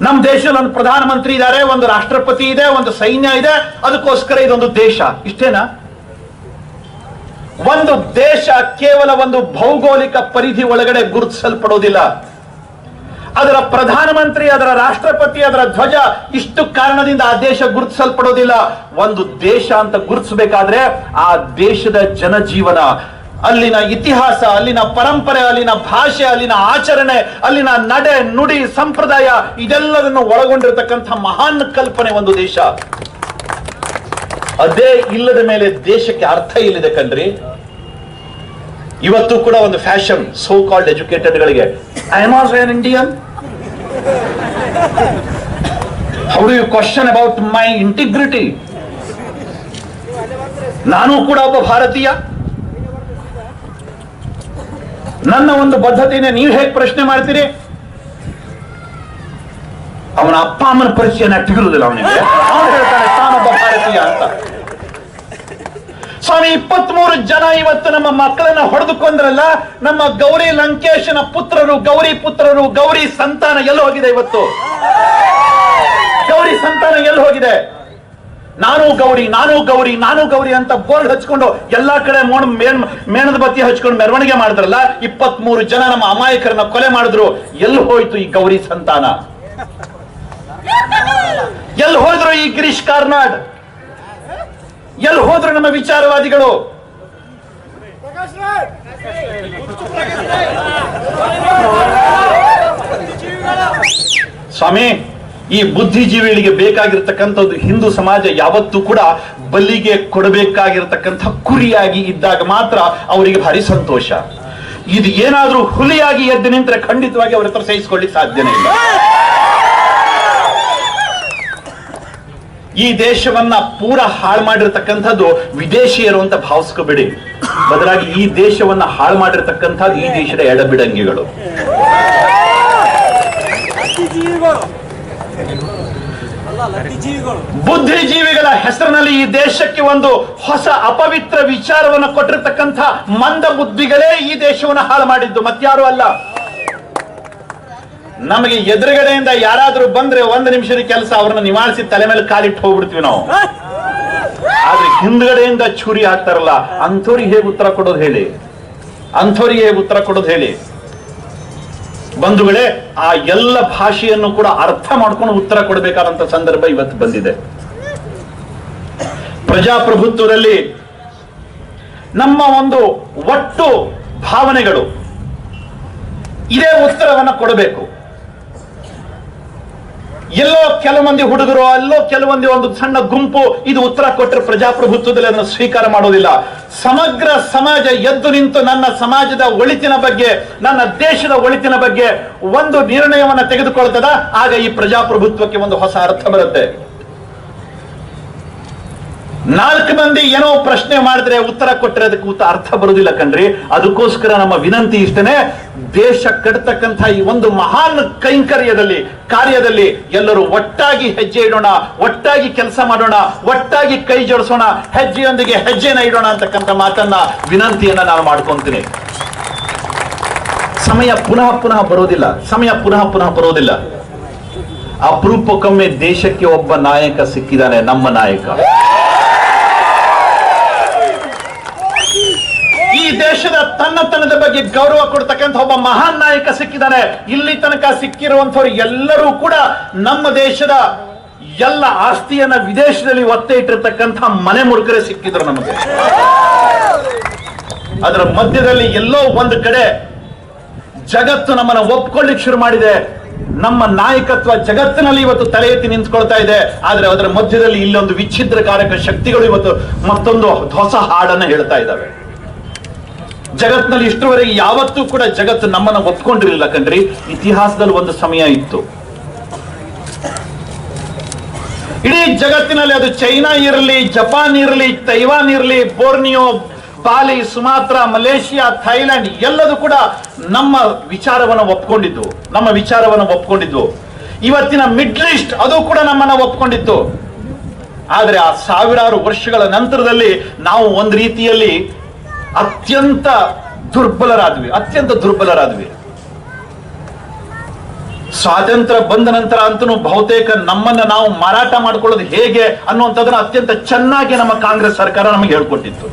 ನಮ್ಮ ದೇಶದಲ್ಲಿ ಒಂದು ಪ್ರಧಾನಮಂತ್ರಿ ಇದ್ದಾರೆ, ಒಂದು ರಾಷ್ಟ್ರಪತಿ ಇದೆ, ಒಂದು ಸೈನ್ಯ ಇದೆ, ಅದಕ್ಕೋಸ್ಕರ ಇದೊಂದು ದೇಶ ಇಷ್ಟೇನಾ? ಒಂದು ದೇಶ ಕೇವಲ ಒಂದು ಭೌಗೋಳಿಕ ಪರಿಧಿ ಒಳಗಡೆ ಗುರುತಿಸಲ್ಪಡೋದಿಲ್ಲ. ಅದರ ಪ್ರಧಾನಮಂತ್ರಿ, ಅದರ ರಾಷ್ಟ್ರಪತಿ, ಅದರ ಧ್ವಜ ಇಷ್ಟು ಕಾರಣದಿಂದ ಆ ದೇಶ ಗುರುತಿಸಲ್ಪಡೋದಿಲ್ಲ. ಒಂದು ದೇಶ ಅಂತ ಗುರುತಿಸಬೇಕಾದ್ರೆ ಆ ದೇಶದ ಜನಜೀವನ, ಅಲ್ಲಿನ ಇತಿಹಾಸ, ಅಲ್ಲಿನ ಪರಂಪರೆ, ಅಲ್ಲಿನ ಭಾಷೆ, ಅಲ್ಲಿನ ಆಚರಣೆ, ಅಲ್ಲಿನ ನಡೆ ನುಡಿ ಸಂಪ್ರದಾಯ, ಇದೆಲ್ಲದನ್ನು ಒಳಗೊಂಡಿರತಕ್ಕಂಥ ಮಹಾನ್ ಕಲ್ಪನೆ ಒಂದು ದೇಶ. ಅದೇ ಇಲ್ಲದ ಮೇಲೆ ದೇಶಕ್ಕೆ ಅರ್ಥ ಇಲ್ಲಿದೆ ಕಣ್ರಿ. ಇವತ್ತು ಕೂಡ ಒಂದು ಫ್ಯಾಷನ್ ಸೋ ಕಾಲ್ಡ್ ಎಜುಕೇಟೆಡ್ ಗಳಿಗೆ, I am also an Indian. How do you question about my integrity? ನಾನು ಕೂಡ ಒಬ್ಬ ಭಾರತೀಯ. ನನ್ನ ಒಂದು ಬದ್ಧತೆಯನ್ನು ನೀವು ಹೇಗೆ ಪ್ರಶ್ನೆ ಮಾಡ್ತೀರಿ? ಅವನ ಅಪ್ಪ ಅಮ್ಮನ ಪರಿಚಯ ನೆಟ್ಟಿಗಿರುವುದಿಲ್ಲ ಅವನಿಗೆ. ಅವನು ಹೇಳ್ತಾನೆ ತಾನೊಬ್ಬ ಭಾರತೀಯ ಅಂತ. ಸ್ವಾಮಿ, 23 ಜನ ಇವತ್ತು ನಮ್ಮ ಮಕ್ಕಳನ್ನ ಹೊಡೆದುಕೊಂಡ್ರಲ್ಲ. ನಮ್ಮ ಗೌರಿ ಲಂಕೇಶನ ಪುತ್ರರು, ಗೌರಿ ಪುತ್ರರು, ಗೌರಿ ಸಂತಾನ ಎಲ್ಲಿ ಹೋಗಿದೆ? ಇವತ್ತು ಗೌರಿ ಸಂತಾನ ಎಲ್ಲಿ ಹೋಗಿದೆ? ನಾನು ಗೌರಿ ನಾನು ಗೌರಿ ನಾನು ಗೌರಿ ಅಂತ ಬೋರ್ಡ್ ಹಚ್ಕೊಂಡು ಎಲ್ಲಾ ಕಡೆ ಮೇಣದ ಬತ್ತಿ ಹಚ್ಕೊಂಡು ಮೆರವಣಿಗೆ ಮಾಡಿದ್ರಲ್ಲ, 23 ಜನ ನಮ್ಮ ಅಮಾಯಕರನ್ನ ಕೊಲೆ ಮಾಡಿದ್ರು. ಎಲ್ಲಿ ಹೋಯ್ತು ಈ ಗೌರಿ ಸಂತಾನ? ಎಲ್ಲಿ ಹೋದ್ರು ಈ ಗಿರೀಶ್ ಕಾರ್ನಾಡ್? ಎಲ್ಲಿ ಹೋದ್ರು ನಮ್ಮ ವಿಚಾರವಾದಿಗಳು? ಸ್ವಾಮಿ, ಈ ಬುದ್ಧಿಜೀವಿಗಳಿಗೆ ಬೇಕಾಗಿರ್ತಕ್ಕಂಥದ್ದು ಹಿಂದೂ ಸಮಾಜ ಯಾವತ್ತೂ ಕೂಡ ಬಲಿಗೆ ಕೊಡಬೇಕಾಗಿರತಕ್ಕಂಥ ಕುರಿಯಾಗಿ ಇದ್ದಾಗ ಮಾತ್ರ ಅವರಿಗೆ ಭಾರಿ ಸಂತೋಷ. ಇದು ಏನಾದ್ರೂ ಹುಲಿಯಾಗಿ ಎದ್ದು ನಿಂತರೆ ಖಂಡಿತವಾಗಿ ಅವ್ರ ಹತ್ರ ಸಹಿಸಿಕೊಳ್ಳಿಕ್ಕೆ ಸಾಧ್ಯನೇ ಇಲ್ಲ. ಈ ದೇಶವನ್ನ ಪೂರ ಹಾಳು ಮಾಡಿರ್ತಕ್ಕಂಥದ್ದು ವಿದೇಶಿಯರು ಅಂತ ಭಾವಿಸ್ಕೋಬೇಡಿ. ಬದಲಾಗಿ ಈ ದೇಶವನ್ನ ಹಾಳು ಮಾಡಿರ್ತಕ್ಕಂಥದ್ದು ಈ ದೇಶದ ಎಡಬಿಡಂಗಿಗಳು. ಬುದ್ಧಿಜೀವಿಗಳ ಹೆಸರಿನಲ್ಲಿ ಈ ದೇಶಕ್ಕೆ ಒಂದು ಹೊಸ ಅಪವಿತ್ರ ವಿಚಾರವನ್ನು ಕೊಟ್ಟಿರ್ತಕ್ಕಂಥ ಮಂದ ಬುದ್ಧಿಗಳೇ ಈ ದೇಶವನ್ನು ಹಾಳು ಮಾಡಿದ್ದು, ಮತ್ಯಾರು ಅಲ್ಲ. ನಮಗೆ ಎದುರುಗಡೆಯಿಂದ ಯಾರಾದ್ರೂ ಬಂದ್ರೆ 1 ನಿಮಿಷದ ಕೆಲಸ ಅವ್ರನ್ನ ನಿವಾರಿಸಿ ತಲೆ ಮೇಲೆ ಕಾಲಿಟ್ಟು ಹೋಗ್ಬಿಡ್ತೀವಿ ನಾವು. ಆದ್ರೆ ಹಿಂದ್ಗಡೆಯಿಂದ ಚೂರಿ ಹಾಕ್ತಾರಲ್ಲ, ಅಂಥವ್ರಿಗೆ ಹೇಗೆ ಉತ್ತರ ಕೊಡೋದು ಹೇಳಿ? ಅಂಥವ್ರಿಗೆ ಹೇಗೆ ಉತ್ತರ ಕೊಡೋದು ಹೇಳಿ? ಬಂಧುಗಳೇ, ಆ ಎಲ್ಲ ಭಾಷೆಯನ್ನು ಕೂಡ ಅರ್ಥ ಮಾಡ್ಕೊಂಡು ಉತ್ತರ ಕೊಡಬೇಕಾದಂತ ಸಂದರ್ಭ ಇವತ್ತು ಬಂದಿದೆ. ಪ್ರಜಾಪ್ರಭುತ್ವದಲ್ಲಿ ನಮ್ಮ ಒಂದು ಒಟ್ಟು ಭಾವನೆಗಳು ಇದೇ ಉತ್ತರವನ್ನ ಕೊಡಬೇಕು. ಎಲ್ಲೋ ಕೆಲವೊಂದಿ ಹುಡುಗರು, ಅಲ್ಲೋ ಕೆಲವೊಂದಿ ಒಂದು ಸಣ್ಣ ಗುಂಪು ಇದು ಉತ್ತರ ಕೊಟ್ಟರೆ ಪ್ರಜಾಪ್ರಭುತ್ವದಲ್ಲಿ ಅದನ್ನು ಸ್ವೀಕಾರ ಮಾಡೋದಿಲ್ಲ. ಸಮಗ್ರ ಸಮಾಜ ಎದ್ದು ನಿಂತು ನನ್ನ ಸಮಾಜದ ಒಳಿತಿನ ಬಗ್ಗೆ, ನನ್ನ ದೇಶದ ಒಳಿತಿನ ಬಗ್ಗೆ ಒಂದು ನಿರ್ಣಯವನ್ನ ತೆಗೆದುಕೊಳ್ತದ, ಆಗ ಈ ಪ್ರಜಾಪ್ರಭುತ್ವಕ್ಕೆ ಒಂದು ಹೊಸ ಅರ್ಥ ಬರುತ್ತೆ. 4 ಮಂದಿ ಏನೋ ಪ್ರಶ್ನೆ ಮಾಡಿದ್ರೆ ಉತ್ತರ ಕೊಟ್ಟರೆ ಅದಕ್ಕೆ ಅರ್ಥ ಬರುವುದಿಲ್ಲ ಕಣ್ರಿ. ಅದಕ್ಕೋಸ್ಕರ ನಮ್ಮ ವಿನಂತಿ ಇಷ್ಟನೇ, ದೇಶ ಕಟ್ಟತಕ್ಕಂಥ ಈ ಒಂದು ಮಹಾನ್ ಕೈಂಕರ್ಯದಲ್ಲಿ, ಕಾರ್ಯದಲ್ಲಿ ಎಲ್ಲರೂ ಒಟ್ಟಾಗಿ ಹೆಜ್ಜೆ ಇಡೋಣ, ಒಟ್ಟಾಗಿ ಕೆಲಸ ಮಾಡೋಣ, ಒಟ್ಟಾಗಿ ಕೈ ಜೋಡಿಸೋಣ, ಹೆಜ್ಜೆಯೊಂದಿಗೆ ಹೆಜ್ಜೆನ ಇಡೋಣ ಅಂತಕ್ಕಂಥ ಮಾತನ್ನ, ವಿನಂತಿಯನ್ನ ನಾನು ಮಾಡ್ಕೊಂತೀನಿ. ಸಮಯ ಪುನಃ ಪುನಃ ಬರೋದಿಲ್ಲ, ಸಮಯ ಪುನಃ ಪುನಃ ಬರೋದಿಲ್ಲ. ಅಪರೂಪಕ್ಕೊಮ್ಮೆ ದೇಶಕ್ಕೆ ಒಬ್ಬ ನಾಯಕ ಸಿಕ್ಕಿದ್ದಾನೆ, ನಮ್ಮ ನಾಯಕ. ಈ ದೇಶದ ತನ್ನತನದ ಬಗ್ಗೆ ಗೌರವ ಕೊಡ್ತಕ್ಕಂಥ ಒಬ್ಬ ಮಹಾನ್ ನಾಯಕ ಸಿಕ್ಕಿದ್ದಾನೆ. ಇಲ್ಲಿ ತನಕ ಸಿಕ್ಕಿರುವಂತವ್ರು ಎಲ್ಲರೂ ಕೂಡ ನಮ್ಮ ದೇಶದ ಎಲ್ಲ ಆಸ್ತಿಯನ್ನ ವಿದೇಶದಲ್ಲಿ ಒತ್ತೆ ಇಟ್ಟಿರ್ತಕ್ಕಂಥ ಮನೆ ಮುರುಕರೇ ಸಿಕ್ಕಿದ್ರು ನಮಗೆ. ಅದರ ಮಧ್ಯದಲ್ಲಿ ಎಲ್ಲೋ ಒಂದು ಕಡೆ ಜಗತ್ತು ನಮ್ಮನ್ನ ಒಪ್ಕೊಳ್ಳಿಕ್ಕೆ ಶುರು ಮಾಡಿದೆ. ನಮ್ಮ ನಾಯಕತ್ವ ಜಗತ್ತಿನಲ್ಲಿ ಇವತ್ತು ತಲೆ ಎತ್ತಿ ನಿಂತ್ಕೊಳ್ತಾ ಇದೆ. ಆದ್ರೆ ಅದರ ಮಧ್ಯದಲ್ಲಿ ಇಲ್ಲೊಂದು ವಿಚ್ಛಿದ್ರಕಾರಕ ಶಕ್ತಿಗಳು ಇವತ್ತು ಮತ್ತೊಂದು ಹೊಸ ಹಾಡನ್ನು ಹೇಳ್ತಾ ಇದ್ದಾವೆ. ಜಗತ್ತಿನಲ್ಲಿ ಇಷ್ಟರವರೆಗೆ ಯಾವತ್ತೂ ಕೂಡ ಜಗತ್ತು ನಮ್ಮನ್ನ ಒಪ್ಕೊಂಡಿರಲಿಲ್ಲ ಕಣ್ರಿ. ಇತಿಹಾಸದಲ್ಲಿ ಒಂದು ಸಮಯ ಇತ್ತು, ಇಡೀ ಜಗತ್ತಿನಲ್ಲಿ ಅದು ಚೈನಾ ಇರಲಿ, ಜಪಾನ್ ಇರಲಿ, ತೈವಾನ್ ಇರಲಿ, ಬೋರ್ನಿಯೋ, ಬಾಲಿ, ಸುಮಾತ್ರ, ಮಲೇಷಿಯಾ, ಥೈಲ್ಯಾಂಡ್ ಎಲ್ಲದೂ ಕೂಡ ನಮ್ಮ ವಿಚಾರವನ್ನು ಒಪ್ಕೊಂಡಿದ್ದು, ನಮ್ಮ ವಿಚಾರವನ್ನು ಒಪ್ಕೊಂಡಿದ್ದು. ಇವತ್ತಿನ ಮಿಡ್ಲ್ ಈಸ್ಟ್ ಅದು ಕೂಡ ನಮ್ಮನ್ನ ಒಪ್ಕೊಂಡಿತ್ತು. ಆದ್ರೆ ಆ ಸಾವಿರಾರು ವರ್ಷಗಳ ನಂತರದಲ್ಲಿ ನಾವು ಒಂದು ರೀತಿಯಲ್ಲಿ ಅತ್ಯಂತ ದುರ್ಬಲರಾದ್ವಿ. ಸ್ವಾತಂತ್ರ್ಯ ಬಂದ ನಂತರ ಅಂತೂ ಬಹುತೇಕ ನಮ್ಮನ್ನ ನಾವು ಮಾರಾಟ ಮಾಡ್ಕೊಳ್ಳೋದು ಹೇಗೆ ಅನ್ನುವಂಥದ್ದನ್ನ ಅತ್ಯಂತ ಚೆನ್ನಾಗಿ ನಮ್ಮ ಕಾಂಗ್ರೆಸ್ ಸರ್ಕಾರ ನಮಗೆ ಹೇಳ್ಕೊಟ್ಟಿತ್ತು.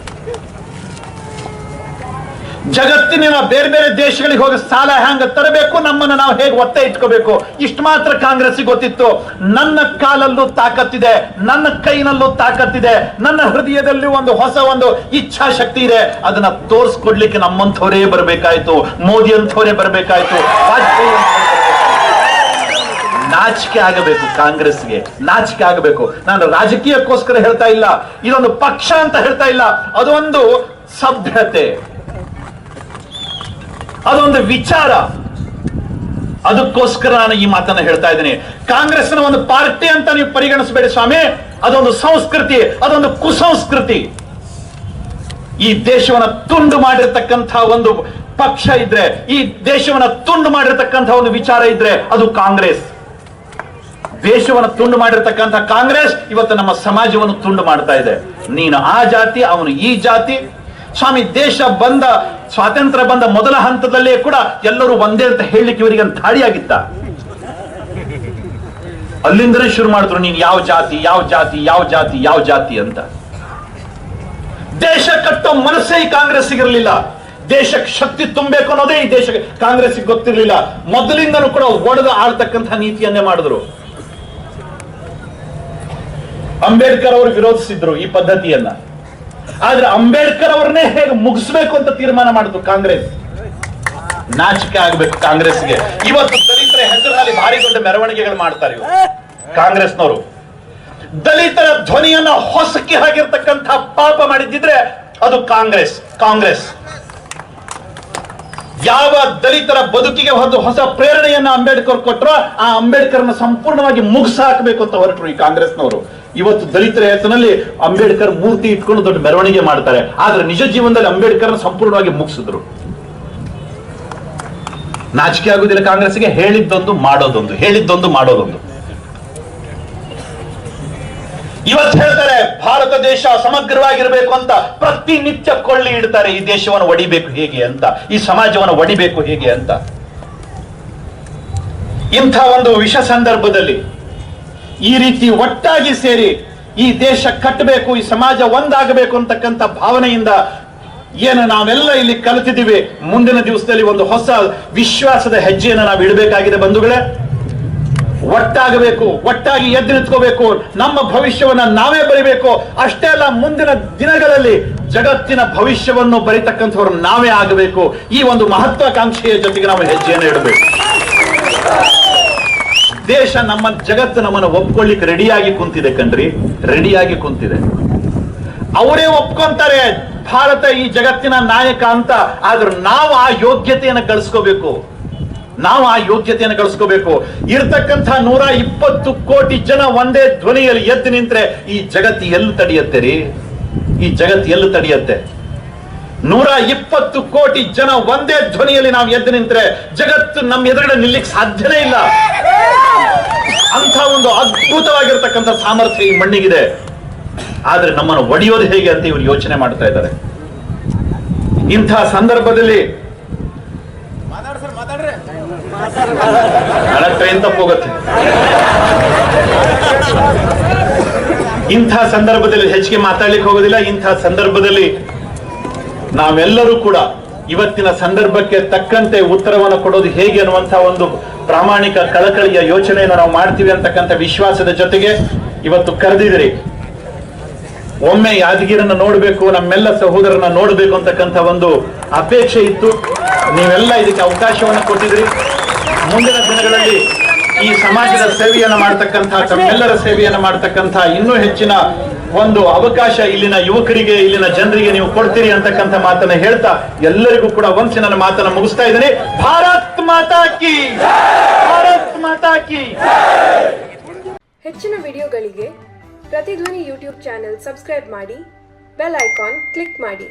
ಜಗತ್ತಿನ ಬೇರೆ ಬೇರೆ ದೇಶಗಳಿಗೆ ಹೋಗಿ ಸಾಲ ಹ್ಯಾಂಗ ತರಬೇಕು, ನಮ್ಮನ್ನು ನಾವು ಹೇಗೆ ಒತ್ತೆ ಇಟ್ಕೋಬೇಕು, ಇಷ್ಟು ಮಾತ್ರ ಕಾಂಗ್ರೆಸ್ ಗೊತ್ತಿತ್ತು. ನನ್ನ ಕಾಲಲ್ಲೂ ತಾಕತ್ತಿದೆ, ನನ್ನ ಕೈನಲ್ಲೂ ತಾಕತ್ತಿದೆ, ನನ್ನ ಹೃದಯದಲ್ಲಿ ಒಂದು ಹೊಸ ಒಂದು ಇಚ್ಛಾಶಕ್ತಿ ಇದೆ. ಅದನ್ನ ತೋರಿಸ್ಕೊಡ್ಲಿಕ್ಕೆ ನಮ್ಮಂಥವರೇ ಬರಬೇಕಾಯ್ತು, ಮೋದಿ ಅಂಥವರೇ ಬರಬೇಕಾಯ್ತು, ವಾಜಪೇಯಿ. ನಾಚಿಕೆ ಆಗಬೇಕು ಕಾಂಗ್ರೆಸ್ಗೆ, ನಾಚಿಕೆ ಆಗಬೇಕು. ನಾನು ರಾಜಕೀಯಕ್ಕೋಸ್ಕರ ಹೇಳ್ತಾ ಇಲ್ಲ, ಇದೊಂದು ಪಕ್ಷ ಅಂತ ಹೇಳ್ತಾ ಇಲ್ಲ, ಅದೊಂದು ಸಭ್ಯತೆ, ಅದೊಂದು ವಿಚಾರ. ಅದಕ್ಕೋಸ್ಕರ ನಾನು ಈ ಮಾತನ್ನ ಹೇಳ್ತಾ ಇದ್ದೀನಿ. ಕಾಂಗ್ರೆಸ್ನ ಒಂದು ಪಾರ್ಟಿ ಅಂತ ನೀವು ಪರಿಗಣಿಸಬೇಡಿ ಸ್ವಾಮಿ, ಅದೊಂದು ಸಂಸ್ಕೃತಿ, ಅದೊಂದು ಕುಸಂಸ್ಕೃತಿ. ಈ ದೇಶವನ್ನ ತುಂಡು ಮಾಡಿರ್ತಕ್ಕಂಥ ಒಂದು ಪಕ್ಷ ಇದ್ರೆ, ಈ ದೇಶವನ್ನ ತುಂಡು ಮಾಡಿರ್ತಕ್ಕಂಥ ಒಂದು ವಿಚಾರ ಇದ್ರೆ ಅದು ಕಾಂಗ್ರೆಸ್. ದೇಶವನ್ನು ತುಂಡು ಮಾಡಿರ್ತಕ್ಕಂಥ ಕಾಂಗ್ರೆಸ್ ಇವತ್ತು ನಮ್ಮ ಸಮಾಜವನ್ನು ತುಂಡು ಮಾಡ್ತಾ ಇದೆ. ನೀನು ಆ ಜಾತಿ, ಅವನು ಈ ಜಾತಿ. ಸ್ವಾಮಿ, ದೇಶ ಬಂದ, ಸ್ವಾತಂತ್ರ್ಯ ಬಂದ ಮೊದಲ ಹಂತದಲ್ಲೇ ಕೂಡ ಎಲ್ಲರೂ ಒಂದೇ ಅಂತ ಹೇಳಲಿಕ್ಕೆ ಇವರಿಗೆ ದಾಡಿಯಾಗಿತ್ತ. ಅಲ್ಲಿಂದಲೇ ಶುರು ಮಾಡಿದ್ರು, ನೀನ್ ಯಾವ ಜಾತಿ ಯಾವ ಜಾತಿ ಯಾವ ಜಾತಿ ಯಾವ ಜಾತಿ ಅಂತ. ದೇಶ ಕಟ್ಟೋ ಮನಸ್ಸೇ ಈ ಕಾಂಗ್ರೆಸ್ಸಿಗಿರಲಿಲ್ಲ. ದೇಶಕ್ಕೆ ಶಕ್ತಿ ತುಂಬಬೇಕು ಅನ್ನೋದೇ ಈ ದೇಶಕ್ಕೆ ಕಾಂಗ್ರೆಸ್ಗೆ ಗೊತ್ತಿರಲಿಲ್ಲ. ಮೊದಲಿಂದನೂ ಕೂಡ ಒಡೆದು ಆಳ್ತಕ್ಕಂಥ ನೀತಿಯನ್ನೇ ಮಾಡಿದ್ರು. ಅಂಬೇಡ್ಕರ್ ಅವರು ವಿರೋಧಿಸಿದ್ರು ಈ ಪದ್ಧತಿಯನ್ನ. ಆದ್ರೆ ಅಂಬೇಡ್ಕರ್ ಅವ್ರನ್ನೇ ಹೇಗೆ ಮುಗಿಸ್ಬೇಕು ಅಂತ ತೀರ್ಮಾನ ಮಾಡಿದ್ರು ಕಾಂಗ್ರೆಸ್. ನಾಚಿಕೆ ಆಗ್ಬೇಕು ಕಾಂಗ್ರೆಸ್ಗೆ. ಇವತ್ತು ದಲಿತರ ಹೆಸರಿನಲ್ಲಿ ಭಾರಿ ದೊಡ್ಡ ಮೆರವಣಿಗೆಗಳು ಮಾಡ್ತಾರೆ ಇವರು ಕಾಂಗ್ರೆಸ್ನವರು. ದಲಿತರ ಧ್ವನಿಯನ್ನ ಹೊಸಕಿ ಹಾಕಿರ್ತಕ್ಕಂಥ ಪಾಪ ಮಾಡಿದ್ದಿದ್ರೆ ಅದು ಕಾಂಗ್ರೆಸ್. ಯಾವ ದಲಿತರ ಬದುಕಿಗೆ ಒಂದು ಹೊಸ ಪ್ರೇರಣೆಯನ್ನ ಅಂಬೇಡ್ಕರ್ ಕೊಟ್ಟರು, ಆ ಅಂಬೇಡ್ಕರ್ನ ಸಂಪೂರ್ಣವಾಗಿ ಮುಗಿಸ ಹಾಕಬೇಕು ಅಂತ ಹೊರಟರು ಈ ಕಾಂಗ್ರೆಸ್ನವರು. ಇವತ್ತು ದಲಿತರ ಹೆಸರಿನಲ್ಲಿ ಅಂಬೇಡ್ಕರ್ ಮೂರ್ತಿ ಇಟ್ಕೊಂಡು ದೊಡ್ಡ ಮೆರವಣಿಗೆ ಮಾಡ್ತಾರೆ. ಆದ್ರೆ ನಿಜ ಜೀವನದಲ್ಲಿ ಅಂಬೇಡ್ಕರ್ನ ಸಂಪೂರ್ಣವಾಗಿ ಮುಗಿಸಿದ್ರು. ನಾಚಿಕೆ ಆಗುದಿಲ್ಲ ಕಾಂಗ್ರೆಸ್ಗೆ. ಹೇಳಿದ್ದೊಂದು ಮಾಡೋದೊಂದು. ಇವತ್ತು ಹೇಳ್ತಾರೆ ಭಾರತ ದೇಶ ಸಮಗ್ರವಾಗಿರ್ಬೇಕು ಅಂತ ಪ್ರತಿನಿತ್ಯ ಕೊಳ್ಳಿ ಇಡ್ತಾರೆ. ಈ ದೇಶವನ್ನು ಒಡಿಬೇಕು ಹೇಗೆ ಅಂತ, ಈ ಸಮಾಜವನ್ನು ಒಡಿಬೇಕು ಹೇಗೆ ಅಂತ. ಇಂಥ ಒಂದು ವಿಷ ಸಂದರ್ಭದಲ್ಲಿ ಈ ರೀತಿ ಒಟ್ಟಾಗಿ ಸೇರಿ ಈ ದೇಶ ಕಟ್ಟಬೇಕು, ಈ ಸಮಾಜ ಒಂದಾಗಬೇಕು ಅಂತಕ್ಕಂಥ ಭಾವನೆಯಿಂದ ಏನು ನಾವೆಲ್ಲ ಇಲ್ಲಿ ಕಲಿತಿದ್ದೀವಿ, ಮುಂದಿನ ದಿವಸದಲ್ಲಿ ಒಂದು ಹೊಸ ವಿಶ್ವಾಸದ ಹೆಜ್ಜೆಯನ್ನು ನಾವು ಇಡಬೇಕಾಗಿದೆ ಬಂಧುಗಳೇ. ಒಟ್ಟಾಗಬೇಕು, ಒಟ್ಟಾಗಿ ಎದ್ದು ನಿಂತ್ಕೋಬೇಕು, ನಮ್ಮ ಭವಿಷ್ಯವನ್ನ ನಾವೇ ಬರಿಬೇಕು. ಅಷ್ಟೇ ಅಲ್ಲ, ಮುಂದಿನ ದಿನಗಳಲ್ಲಿ ಜಗತ್ತಿನ ಭವಿಷ್ಯವನ್ನು ಬರಿತಕ್ಕಂಥವ್ರು ನಾವೇ ಆಗಬೇಕು. ಈ ಒಂದು ಮಹತ್ವಾಕಾಂಕ್ಷೆಯ ಜೊತೆಗೆ ನಾವು ಹೆಜ್ಜೆಯನ್ನು ಇಡಬೇಕು. ದೇಶ ಜಗತ್ತು ನಮ್ಮನ್ನು ಒಪ್ಕೊಳ್ಳಿಕ್ಕೆ ರೆಡಿಯಾಗಿ ಕುಂತಿದೆ. ಅವರೇ ಒಪ್ಕೊಂತಾರೆ ಭಾರತ ಈ ಜಗತ್ತಿನ ನಾಯಕ ಅಂತ. ಆದ್ರೆ ನಾವು ಆ ಯೋಗ್ಯತೆಯನ್ನು ಗಳಿಸ್ಕೋಬೇಕು. ಇರ್ತಕ್ಕಂಥ 120 ಕೋಟಿ ಜನ ಒಂದೇ ಧ್ವನಿಯಲ್ಲಿ ಎದ್ದು ನಿಂತ್ರೆ ಈ ಜಗತ್ತು ಎಲ್ಲಿ ತಡೆಯುತ್ತೆ? 120 ಕೋಟಿ ಜನ ಒಂದೇ ಧ್ವನಿಯಲ್ಲಿ ನಾವು ಎದ್ದು ನಿಂತ್ರೆ ಜಗತ್ತು ನಮ್ಮ ಎದುರುಗಡೆ ನಿಲ್ಲಿಕ್ಕೆ ಸಾಧ್ಯನೇ ಇಲ್ಲ. ಅಂತ ಒಂದು ಅದ್ಭುತವಾಗಿರ್ತಕ್ಕಂಥ ಸಾಮರ್ಥ್ಯ ಈ ಮಣ್ಣಿಗಿದೆ. ಆದ್ರೆ ನಮ್ಮನ್ನು ಒಡೆಯೋದು ಹೇಗೆ ಅಂತ ಇವರು ಯೋಚನೆ ಮಾಡ್ತಾ ಇದ್ದಾರೆ. ಇಂಥ ಸಂದರ್ಭದಲ್ಲಿ ಟ್ರೈನ್ ತಪ್ಪೋಗುತ್ತೆ. ಇಂಥ ಸಂದರ್ಭದಲ್ಲಿ ಹೆಚ್ಚಿಗೆ ಮಾತಾಡ್ಲಿಕ್ಕೆ ಹೋಗೋದಿಲ್ಲ. ಇಂಥ ಸಂದರ್ಭದಲ್ಲಿ ನಾವೆಲ್ಲರೂ ಕೂಡ ಇವತ್ತಿನ ಸಂದರ್ಭಕ್ಕೆ ತಕ್ಕಂತೆ ಉತ್ತರವನ್ನು ಕೊಡೋದು ಹೇಗೆ ಅನ್ನುವಂತಹ ಒಂದು ಪ್ರಾಮಾಣಿಕ ಕಳಕಳಿಯ ಯೋಚನೆಯನ್ನು ನಾವು ಮಾಡ್ತೀವಿ ಅಂತಕ್ಕಂಥ ವಿಶ್ವಾಸದ ಜೊತೆಗೆ ಇವತ್ತು ಕರೆದಿದ್ದೀರಿ. ಒಮ್ಮೆ ಯಾದಗಿರನ್ನ ನೋಡ್ಬೇಕು, ನಮ್ಮೆಲ್ಲ ಸಹೋದರನ್ನ ನೋಡ್ಬೇಕು ಅಂತಕ್ಕಂಥ ಒಂದು ಅಪೇಕ್ಷೆ ಇತ್ತು. ನೀವೆಲ್ಲ ಇದಕ್ಕೆ ಅವಕಾಶವನ್ನು ಕೊಟ್ಟಿದ್ರಿ. ಮುಂದಿನ ದಿನಗಳಲ್ಲಿ ಈ ಸಮಾಜದ ಸೇವೆಯನ್ನು ಮಾಡ್ತಕ್ಕಂಥ, ತಮ್ಮೆಲ್ಲರ ಸೇವೆಯನ್ನು ಮಾಡ್ತಕ್ಕಂಥ ಇನ್ನೂ ಹೆಚ್ಚಿನ ಒಂದು ಅವಕಾಶ ಇಲ್ಲಿನ ಯುವಕರಿಗೆ, ಇಲ್ಲಿನ ಜನರಿಗೆ ನೀವು ಕೊಡ್ತೀರಿ ಅಂತಕ್ಕಂಥ ಮಾತನ್ನ ಹೇಳ್ತಾ ಎಲ್ಲರಿಗೂ ಕೂಡ ಒಂದ್ಸಿ ನನ್ನ ಮಾತನ್ನ ಮುಗಿಸ್ತಾ ಇದ್ದೀನಿ. ಭಾರತ್ ಮಾತಾ ಕಿ, ಭಾರತ್ ಮಾತಾ ಕಿ. ಹೆಚ್ಚಿನ ವಿಡಿಯೋಗಳಿಗೆ ಪ್ರತಿಧ್ವನಿ ಯೂಟ್ಯೂಬ್ ಚಾನೆಲ್ ಸಬ್ಸ್ಕ್ರೈಬ್ ಮಾಡಿ, ಬೆಲ್ ಐಕಾನ್ ಕ್ಲಿಕ್ ಮಾಡಿ.